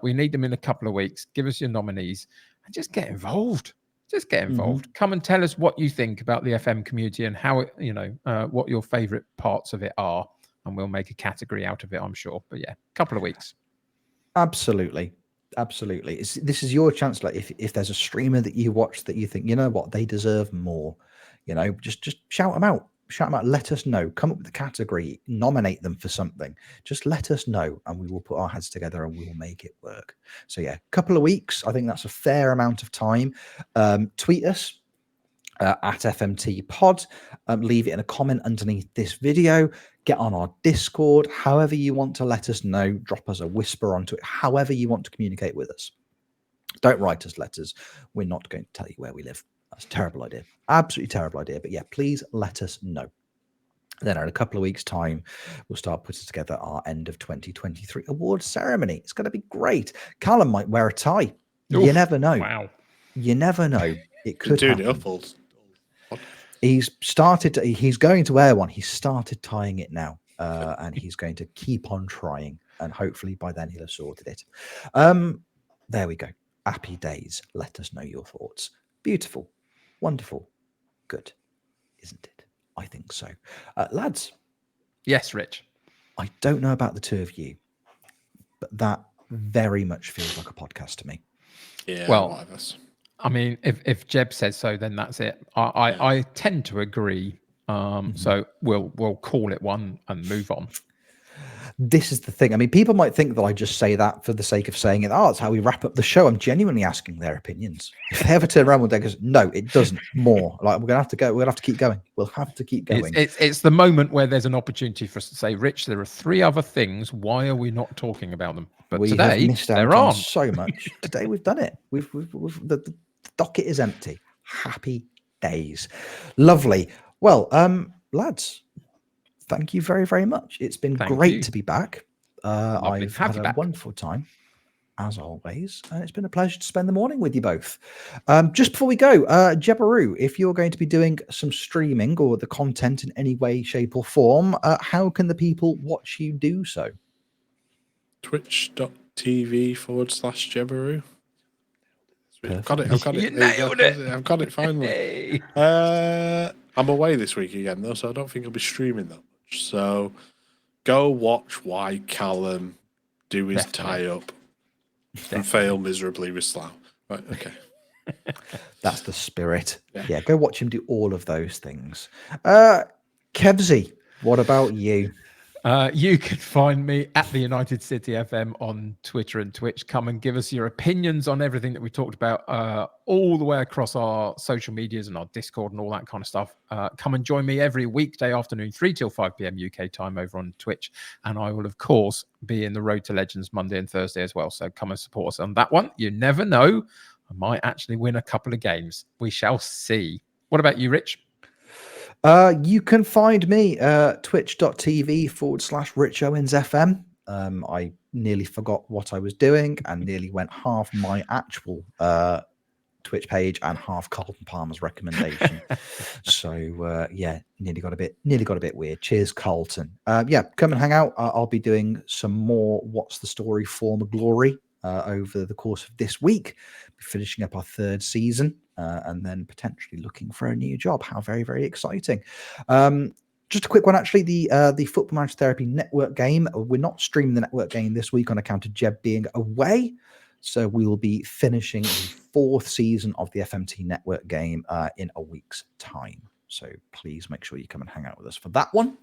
We need them in a couple of weeks. Give us your nominees and just get involved. Just get involved. Come and tell us what you think about the FM community and how it, what your favorite parts of it are. And we'll make a category out of it, I'm sure. But yeah, a couple of weeks. Absolutely. This is your chance. Like if there's a streamer that you watch that you think, you know what, they deserve more, just shout them out. Let us know. Come up with a category, nominate them for something. Just let us know and we will put our heads together and we will make it work. So yeah, a couple of weeks. I think that's a fair amount of time. Tweet us at FMT pod. Leave it in a comment underneath this video. Get on our Discord. However you want to let us know. Drop us a whisper onto it. However you want to communicate with us. Don't write us letters. We're not going to tell you where we live. That's a terrible idea. Absolutely terrible idea. But yeah, please let us know. Then in a couple of weeks' time, we'll start putting together our end of 2023 awards ceremony. It's going to be great. Callum might wear a tie. Oof, you never know. Wow. You never know. It could Doing happen. it up all. He's going to wear one. He started tying it now, and he's going to keep on trying. And hopefully by then he'll have sorted it. There we go. Happy days. Let us know your thoughts. Beautiful. Wonderful. Good. Isn't it? I think so. Lads. Yes, Rich. I don't know about the two of you, but that very much feels like a podcast to me. Yeah. Well, Whatever. I mean, if Jeb says so, then that's it. I tend to agree. So we'll call it one and move on. This is the thing. I mean, people might think that I just say that for the sake of saying it. Oh, it's how we wrap up the show. I'm genuinely asking their opinions. If they ever turn around one day and goes, no, it doesn't. More. Like we're gonna have to go. We're gonna have to keep going. We'll have to keep going. It's the moment where there's an opportunity for us to say, Rich, there are 3 other things. Why are we not talking about them? But we today have missed out there on aren't. so much. Today we've done it. We've the docket is empty. Happy days. Lovely. Well, lads, thank you very, very much. It's been great to be back. I've had a wonderful time, as always, and it's been a pleasure to spend the morning with you both. Just before we go, Jebaroo, if you're going to be doing some streaming or the content in any way, shape, or form, how can the people watch you do so? Twitch.tv/Jebaroo. I've got it. You nailed it. I've got it finally. Hey. I'm away this week again though, so I don't think I'll be streaming that much. So go watch why Callum do his tie up and fail miserably with Slough. Right, okay. That's the spirit. Yeah, go watch him do all of those things. Kevsy, what about you? You can find me at the United City FM on Twitter and Twitch. Come and give us your opinions on everything that we talked about all the way across our social medias and our Discord and all that kind of stuff. Come and join me every weekday afternoon, 3 till 5 p.m. UK time over on Twitch. And I will, of course, be in the Road to Legends Monday and Thursday as well. So come and support us on that one. You never know. I might actually win a couple of games. We shall see. What about you, Rich? You can find me twitch.tv/RichOwensFM. I nearly forgot what I was doing and nearly went half my actual Twitch page and half Carlton Palmer's recommendation. So yeah, nearly got a bit weird. Cheers, Carlton. Yeah, come and hang out. I'll be doing some more What's the Story Former Glory over the course of this week, finishing up our 3rd season. And then potentially looking for a new job. How very, very exciting. Just a quick one, actually. The Football Manager Therapy Network game. We're not streaming the network game this week on account of Jeb being away. So we will be finishing the 4th season of the FMT Network game in a week's time. So please make sure you come and hang out with us for that one.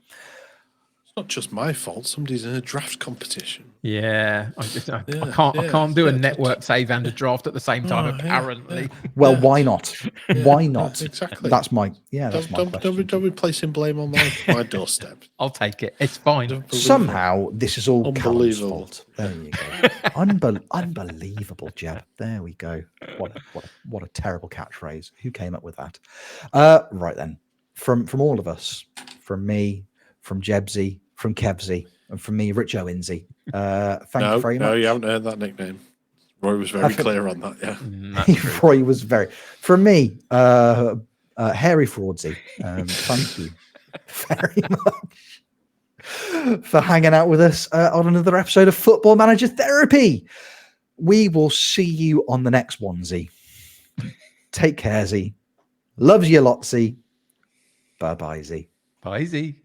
not just my fault. Somebody's in a draft competition. Yeah, I Yeah, can't do a yeah, network save and a draft at the same time. Oh, yeah, Apparently, Well, Yeah. why not? Yeah, Why yeah, not? exactly. That's my question. Don't be placing blame on my doorstep. I'll take it. It's fine. Unbelievable. Somehow this is all Callum's Unbelievable. fault. There you go. Unbelievable, Jeb. There we go. What a terrible catchphrase. Who came up with that? Right then, from all of us, from me, from Jebsy, from Kevsy, and from me, Rich Owensy. Thank you very much. No, you haven't heard that nickname. Roy was very clear on that. Yeah. Roy was very. From me, Hairy Fraudsy. Thank you very much for hanging out with us on another episode of Football Manager Therapy. We will see you on the next onesie. Take care, Z. Loves you, Lotsy. Bye-bye, Z. Bye, Z.